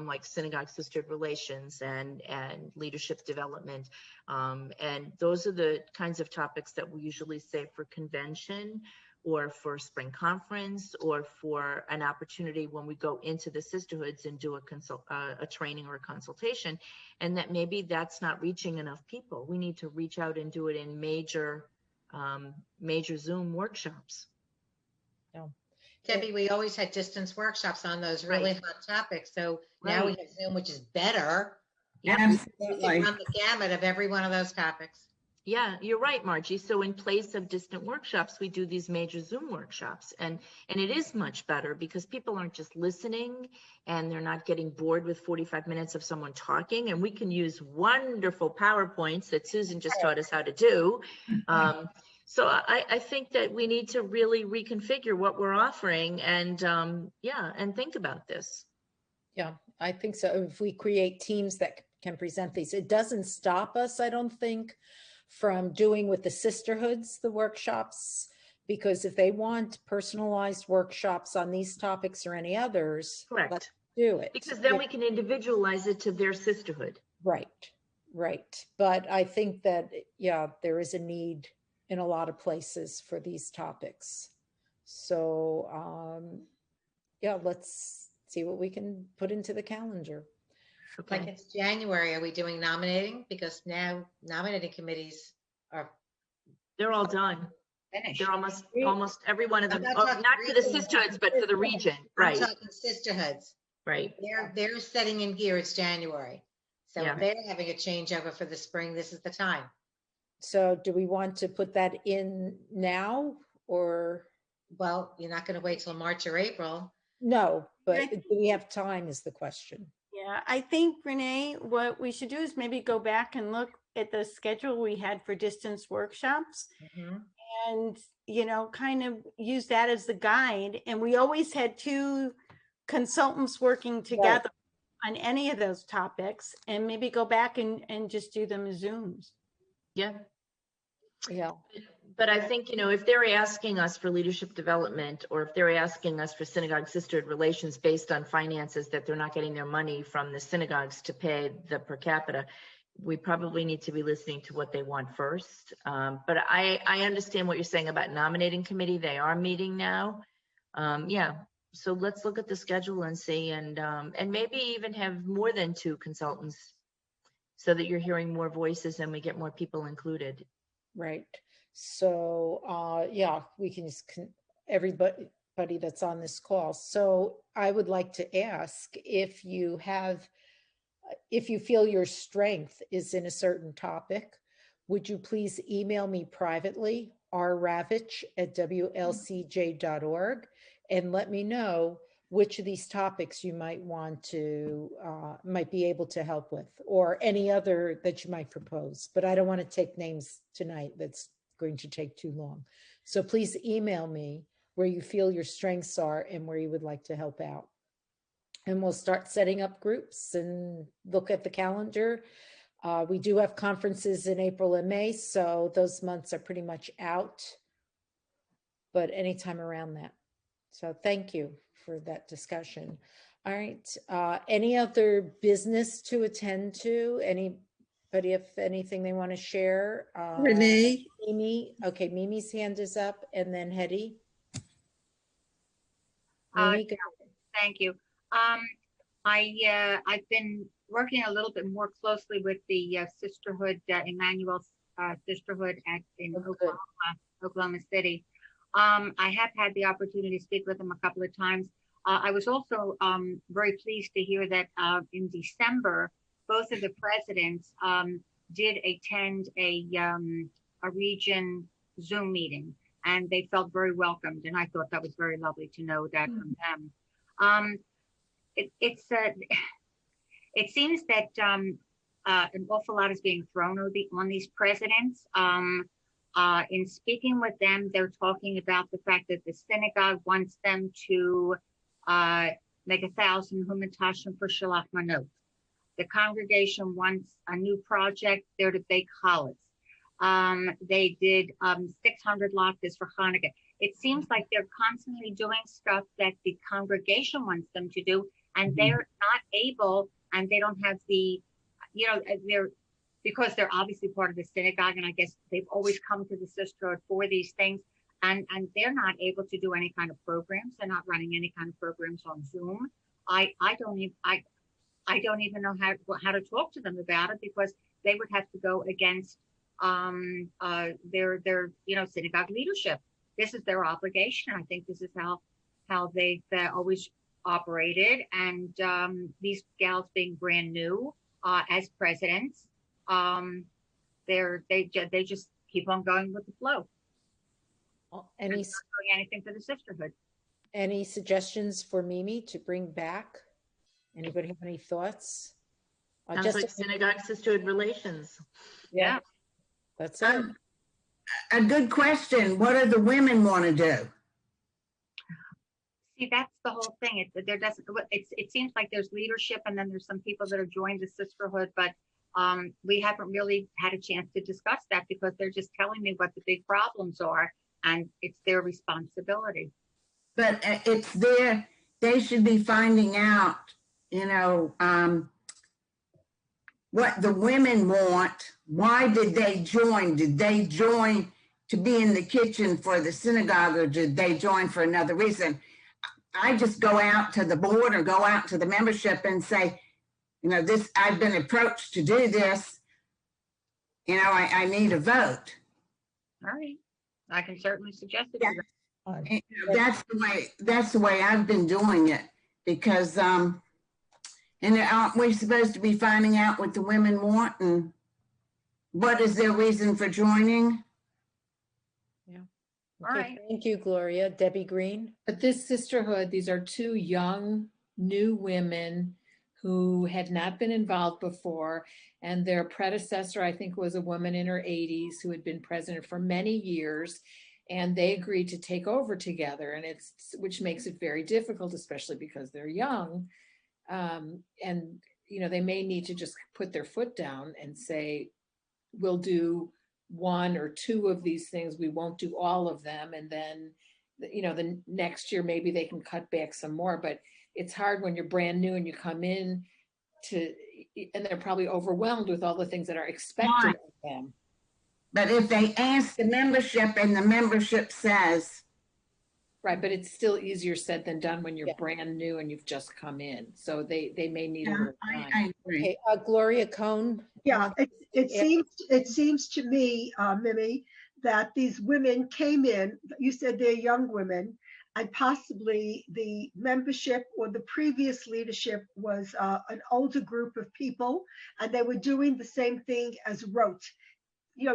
like synagogue sisterhood relations and leadership development. And those are the kinds of topics that we usually say for convention, or for spring conference, or for an opportunity when we go into the sisterhoods and do a training or a consultation. And that maybe that's not reaching enough people. We need to reach out and do it in major Zoom workshops. Debbie, we always had distance workshops on those really hot topics. So now we have Zoom, which is better. Absolutely. We can run the gamut of every one of those topics. Yeah, you're right, Margie. So in place of distant workshops, we do these major Zoom workshops, and it is much better because people aren't just listening and they're not getting bored with 45 minutes of someone talking, and we can use wonderful PowerPoints that Susan just taught us how to do. So I think that we need to really reconfigure what we're offering and and think about this. Yeah, I think so. If we create teams that can present these, it doesn't stop us, I don't think, from doing with the sisterhoods, the workshops, because if they want personalized workshops on these topics or any others, correct, let's do it. Because then we can individualize it to their sisterhood. Right. But I think that, there is a need in a lot of places for these topics. So, let's see what we can put into the calendar. Like it's January, are we doing nominating? Because now nominating committees they're all done. Finished. They're almost every one of them. Not for the sisterhoods, but for the region. Right. I'm talking sisterhoods. Right. They're setting in gear. It's January. So if they're having a changeover for the spring, this is the time. So do we want to put that in now, or? Well, you're not going to wait till March or April. No, but do we have time is the question. Yeah, I think, Renee, what we should do is maybe go back and look at the schedule we had for distance workshops and, kind of use that as the guide. And we always had 2 consultants working together on any of those topics, and maybe go back and just do them as Zooms. Yeah. Yeah. But I think, if they're asking us for leadership development, or if they're asking us for synagogue sisterhood relations based on finances that they're not getting their money from the synagogues to pay the per capita, we probably need to be listening to what they want first. But I understand what you're saying about nominating committee. They are meeting now. So let's look at the schedule and see, and maybe even have more than 2 consultants so that you're hearing more voices and we get more people included. Right. So, we can just everybody that's on this call. So I would like to ask if you feel your strength is in a certain topic, would you please email me privately, rravich@wlcj.org, and let me know which of these topics you might want to, might be able to help with, or any other that you might propose. But I don't want to take names tonight. That's going to take too long. So please email me where you feel your strengths are and where you would like to help out. And we'll start setting up groups and look at the calendar. We do have conferences in April and May, so those months are pretty much out, but anytime around that. So thank you for that discussion. All right. Any other business to attend to? Anybody have anything they want to share? Renee? Mimi. Okay, Mimi's hand is up, and then Hetty. Mimi, go ahead. Thank you. I've been working a little bit more closely with the Sisterhood Emmanuel sisterhood in Oklahoma City. I have had the opportunity to speak with them a couple of times. I was also very pleased to hear that in December, both of the presidents did attend a region Zoom meeting, and they felt very welcomed. And I thought that was very lovely to know that from them. It seems that an awful lot is being thrown on these presidents. In speaking with them, they're talking about the fact that the synagogue wants them to make 1,000 humantashim for Shalach Manot. The congregation wants a new project there to bake challahs. They did 600 latkes for Hanukkah. It seems like they're constantly doing stuff that the congregation wants them to do, and they're not able, and they don't have the, because they're obviously part of the synagogue, and I guess they've always come to the sisterhood for these things, and they're not able to do any kind of programs. They're not running any kind of programs on Zoom. I don't even know how to talk to them about it, because they would have to go against their synagogue leadership. This is their obligation. I think this is how they've always operated. And these gals being brand new as presidents, they just keep on going with the flow. Any not doing anything for the sisterhood. Any suggestions for Mimi to bring back? Anybody have any thoughts? Sounds like synagogue sisterhood relations. Yeah, that's it. A good question. What do the women want to do? See, that's the whole thing. It seems like there's leadership, and then there's some people that have joined the sisterhood, but we haven't really had a chance to discuss that, because they're just telling me what the big problems are, and it's their responsibility. But it's they should be finding out, what the women want. Why did they join? Did they join to be in the kitchen for the synagogue, or did they join for another reason? I just go out to the board or go out to the membership and say, I've been approached to do this. I need a vote. All right. I can certainly suggest it. Yeah. That's the way I've been doing it, because and aren't we supposed to be finding out what the women want and what is their reason for joining? Yeah. Okay, right. Thank you, Gloria. Debbie Green. But this sisterhood, these are two young, new women who had not been involved before. And their predecessor, I think, was a woman in her 80s who had been president for many years. And they agreed to take over together. And which makes it very difficult, especially because they're young. And, they may need to just put their foot down and say, we'll do one or two of these things. We won't do all of them. And then, the next year, maybe they can cut back some more. But it's hard when you're brand new and you come in and they're probably overwhelmed with all the things that are expected of them. But if they ask the membership and the membership says. Right, but it's still easier said than done when you're brand new and you've just come in. So they may need a little time. I agree. Okay, Gloria Cohn. Yeah, it seems to me, Mimi, that these women came in, you said they're young women, and possibly the membership or the previous leadership was an older group of people, and they were doing the same thing as Rote.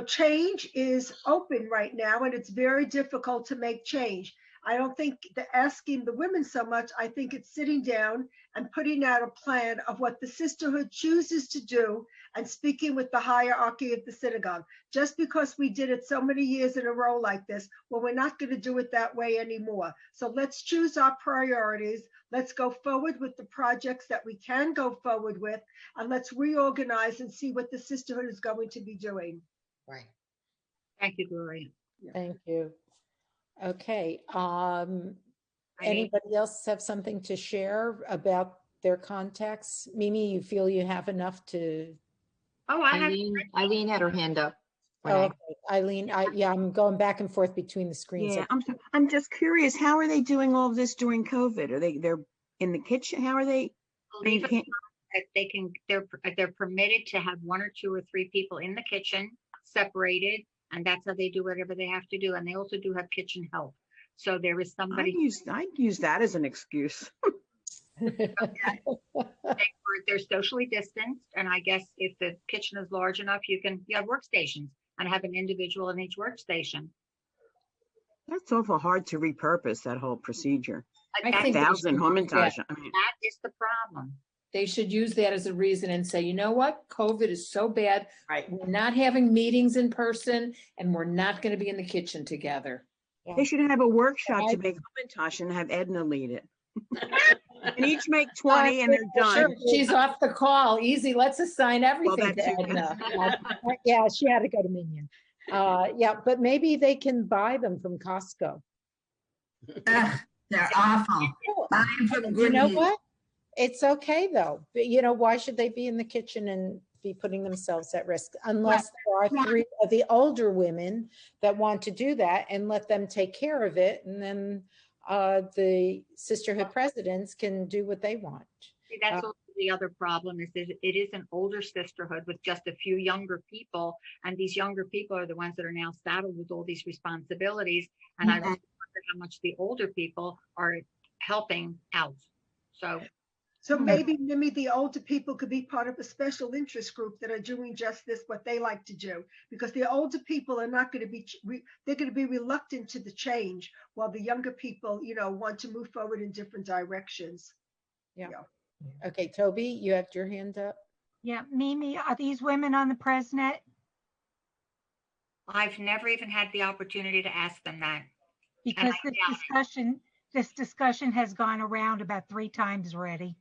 Change is open right now, and it's very difficult to make change. I don't think asking the women so much. I think it's sitting down and putting out a plan of what the sisterhood chooses to do and speaking with the hierarchy of the synagogue. Just because we did it so many years in a row like this, well, we're not going to do it that way anymore. So let's choose our priorities. Let's go forward with the projects that we can go forward with, and let's reorganize and see what the sisterhood is going to be doing. Right. Thank you, Gloria. Thank you. Okay. Anybody else have something to share about their contacts? Mimi, you feel you have enough to? Oh, Eileen had her hand up. Oh, okay. Eileen, I'm going back and forth between the screens. Yeah, I'm just curious. How are they doing all of this during COVID? They're in the kitchen? How are they? They're permitted to have one or two or three people in the kitchen separated, and that's how they do whatever they have to do. And they also do have kitchen help. So there is somebody. I'd use that as an excuse. They're socially distanced, and I guess if the kitchen is large enough, you have workstations and have an individual in each workstation. That's awful hard to repurpose, that whole procedure. I think 1,000 Hamantage. That is the problem. They should use that as a reason and say, you know what? COVID is so bad. Right. We're not having meetings in person and we're not going to be in the kitchen together. They should have a workshop to make Hamantage and have Edna lead it. And each make 20 and they're done. Sure, she's off the call. Easy. Let's assign everything to Edna. Yeah, she had to go to Minion. Yeah, but maybe they can buy them from Costco. They're awful. You know what? It's okay though. But you know, why should they be in the kitchen and be putting themselves at risk? Unless there are 3 of the older women that want to do that, and let them take care of it. And then the sisterhood presidents can do what they want. See, that's also the other problem, is that it is an older sisterhood with just a few younger people, and these younger people are the ones that are now saddled with all these responsibilities. And I wonder how much the older people are helping out. So maybe the older people could be part of a special interest group that are doing just this, what they like to do, because the older people are not going to be, they're going to be reluctant to the change, while the younger people, want to move forward in different directions. Yeah. Okay, Toby, you have your hand up. Yeah, Mimi, are these women on the Presnet? I've never even had the opportunity to ask them that. Because this discussion has gone around about 3 times already.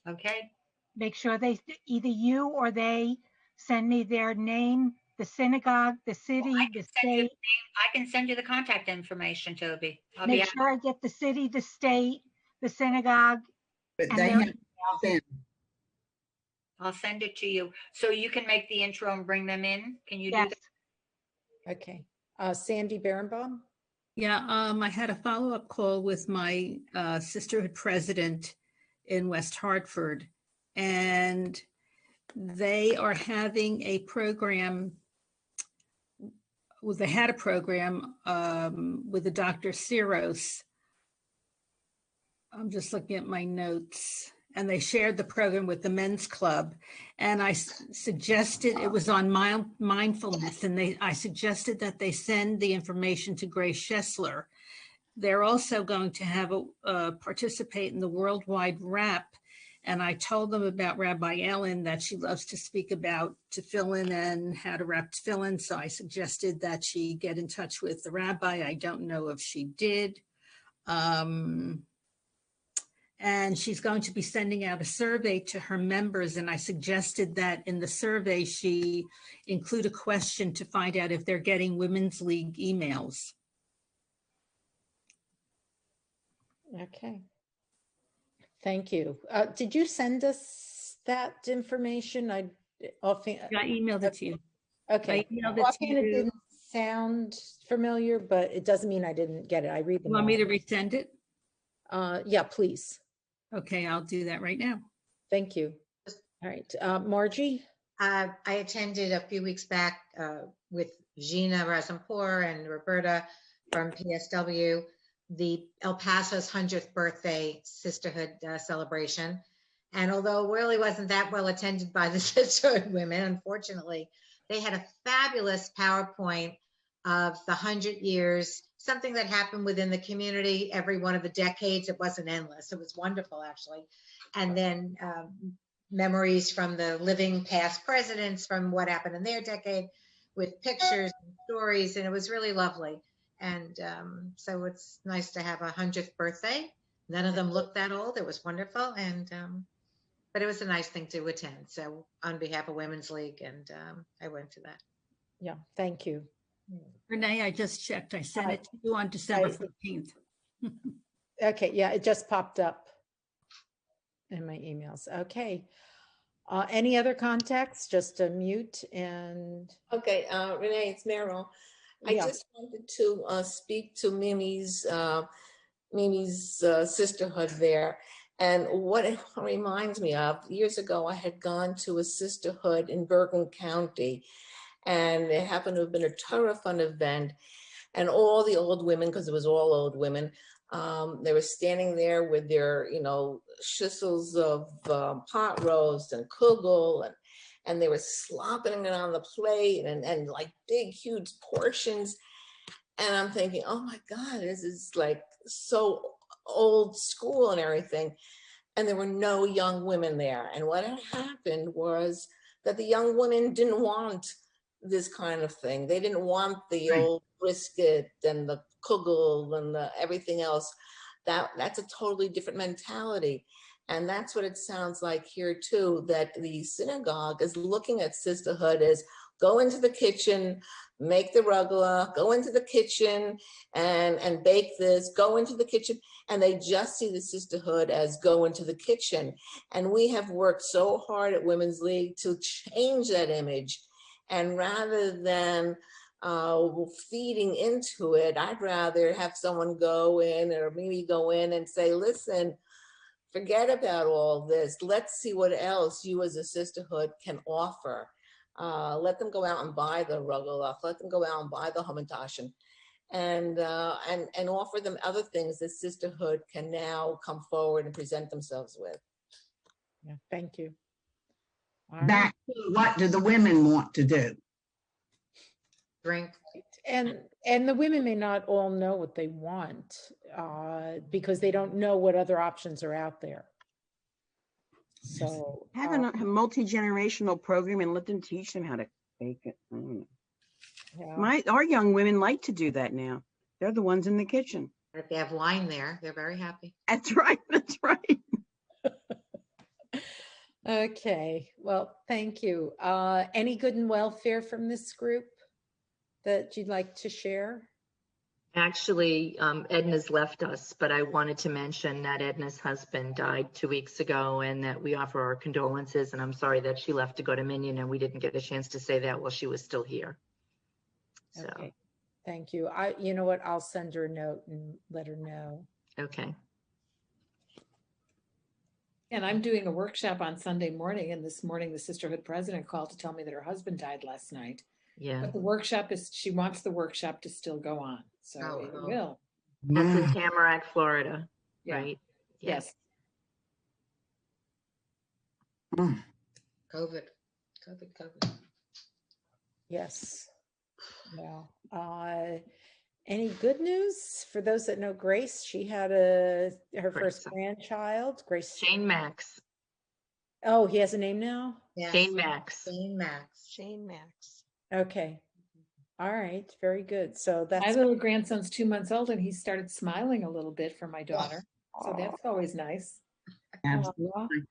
Okay. Make sure either you or they send me their name, the synagogue, the city, the state. I can send you the contact information, Toby. Make sure I get the city, the state, the synagogue. But they have in. I'll send it to you. So you can make the intro and bring them in. Can you do that? Okay. Sandy Berenbaum? Yeah, I had a follow-up call with my sisterhood president in West Hartford, and they are having a program. Well, they had a program with the Dr. Siros. I'm just looking at my notes, and they shared the program with the men's club. And I suggested, it was on mindfulness, and I suggested that they send the information to Grace Schessler. They're also going to have participate in the Worldwide Wrap. And I told them about Rabbi Ellen, that she loves to speak about tefillin and how to wrap tefillin. So I suggested that she get in touch with the rabbi. I don't know if she did. And she's going to be sending out a survey to her members. And I suggested that in the survey, she include a question to find out if they're getting Women's League emails. Okay. Thank you. Did you send us that information? I emailed it to you. Okay. I emailed it to you. It didn't sound familiar, but it doesn't mean I didn't get it. I read them. You want me to resend it? Yeah, please. Okay, I'll do that right now. Thank you. All right, Margie? I attended a few weeks back with Gina Razanpour and Roberta from PSW, the El Paso's 100th birthday sisterhood celebration. And although it really wasn't that well attended by the sisterhood women, unfortunately, they had a fabulous PowerPoint of the 100 years, something that happened within the community every one of the decades. It wasn't endless. It was wonderful, actually. And then memories from the living past presidents from what happened in their decade, with pictures and stories. And it was really lovely. And so it's nice to have a 100th birthday. None of them looked that old. It was wonderful. And but it was a nice thing to attend. So on behalf of Women's League, and I went to that. Yeah, thank you. Renee, I just checked. I sent it to you on December 14th. Okay, yeah, it just popped up in my emails. Okay. Any other contacts? Just a mute and... Okay, Renee, it's Meryl. I just wanted to speak to Mimi's sisterhood there. And what it reminds me of, years ago, I had gone to a sisterhood in Bergen County, And it happened to have been a Torah Fund event. And all the old women, because it was all old women, they were standing there with their, schüssels of pot roast and kugel, and they were slopping it on the plate and like big, huge portions. And I'm thinking, oh my God, this is like so old school and everything. And there were no young women there. And what had happened was that the young women didn't want this kind of thing. They didn't want the old brisket and the kugel and the everything else. That's a totally different mentality. And that's what it sounds like here too, that the synagogue is looking at sisterhood as go into the kitchen, make the rugla, go into the kitchen and bake this, go into the kitchen. And they just see the sisterhood as go into the kitchen. And we have worked so hard at Women's League to change that image. And rather than feeding into it, I'd rather have someone go in or maybe go in and say, listen, forget about all this. Let's see what else you as a sisterhood can offer. Let them go out and buy the rugelach. Let them go out and buy the hamantashen, and offer them other things that sisterhood can now come forward and present themselves with. Yeah, thank you. Back to what do the women want to do? Drink. And the women may not all know what they want because they don't know what other options are out there. So have a multi-generational program and let them teach them how to bake it. I don't know. Yeah. Our young women like to do that now. They're the ones in the kitchen. If they have wine there, they're very happy. That's right. That's right. Okay. Well, thank you. Any good and welfare from this group that you'd like to share? Actually, Edna's left us, but I wanted to mention that Edna's husband died 2 weeks ago and that we offer our condolences. And I'm sorry that she left to go to Minion and we didn't get a chance to say that while she was still here. So. Okay. Thank you. You know what? I'll send her a note and let her know. Okay. And I'm doing a workshop on Sunday morning. And this morning, the Sisterhood president called to tell me that her husband died last night. Yeah. But the workshop she wants the workshop to still go on. So it will. That's in Tamarack, Florida, Yeah. right? Yes. COVID. Yes. Well, any good news for those that know Grace? She had her first grandchild, Grace. Shane Max. Oh, he has a name now? Yes. Shane Max. Shane Max. Okay. All right. Very good. So My that's little grandson's 2 months old and he started smiling a little bit for my daughter. So that's always nice. Absolutely.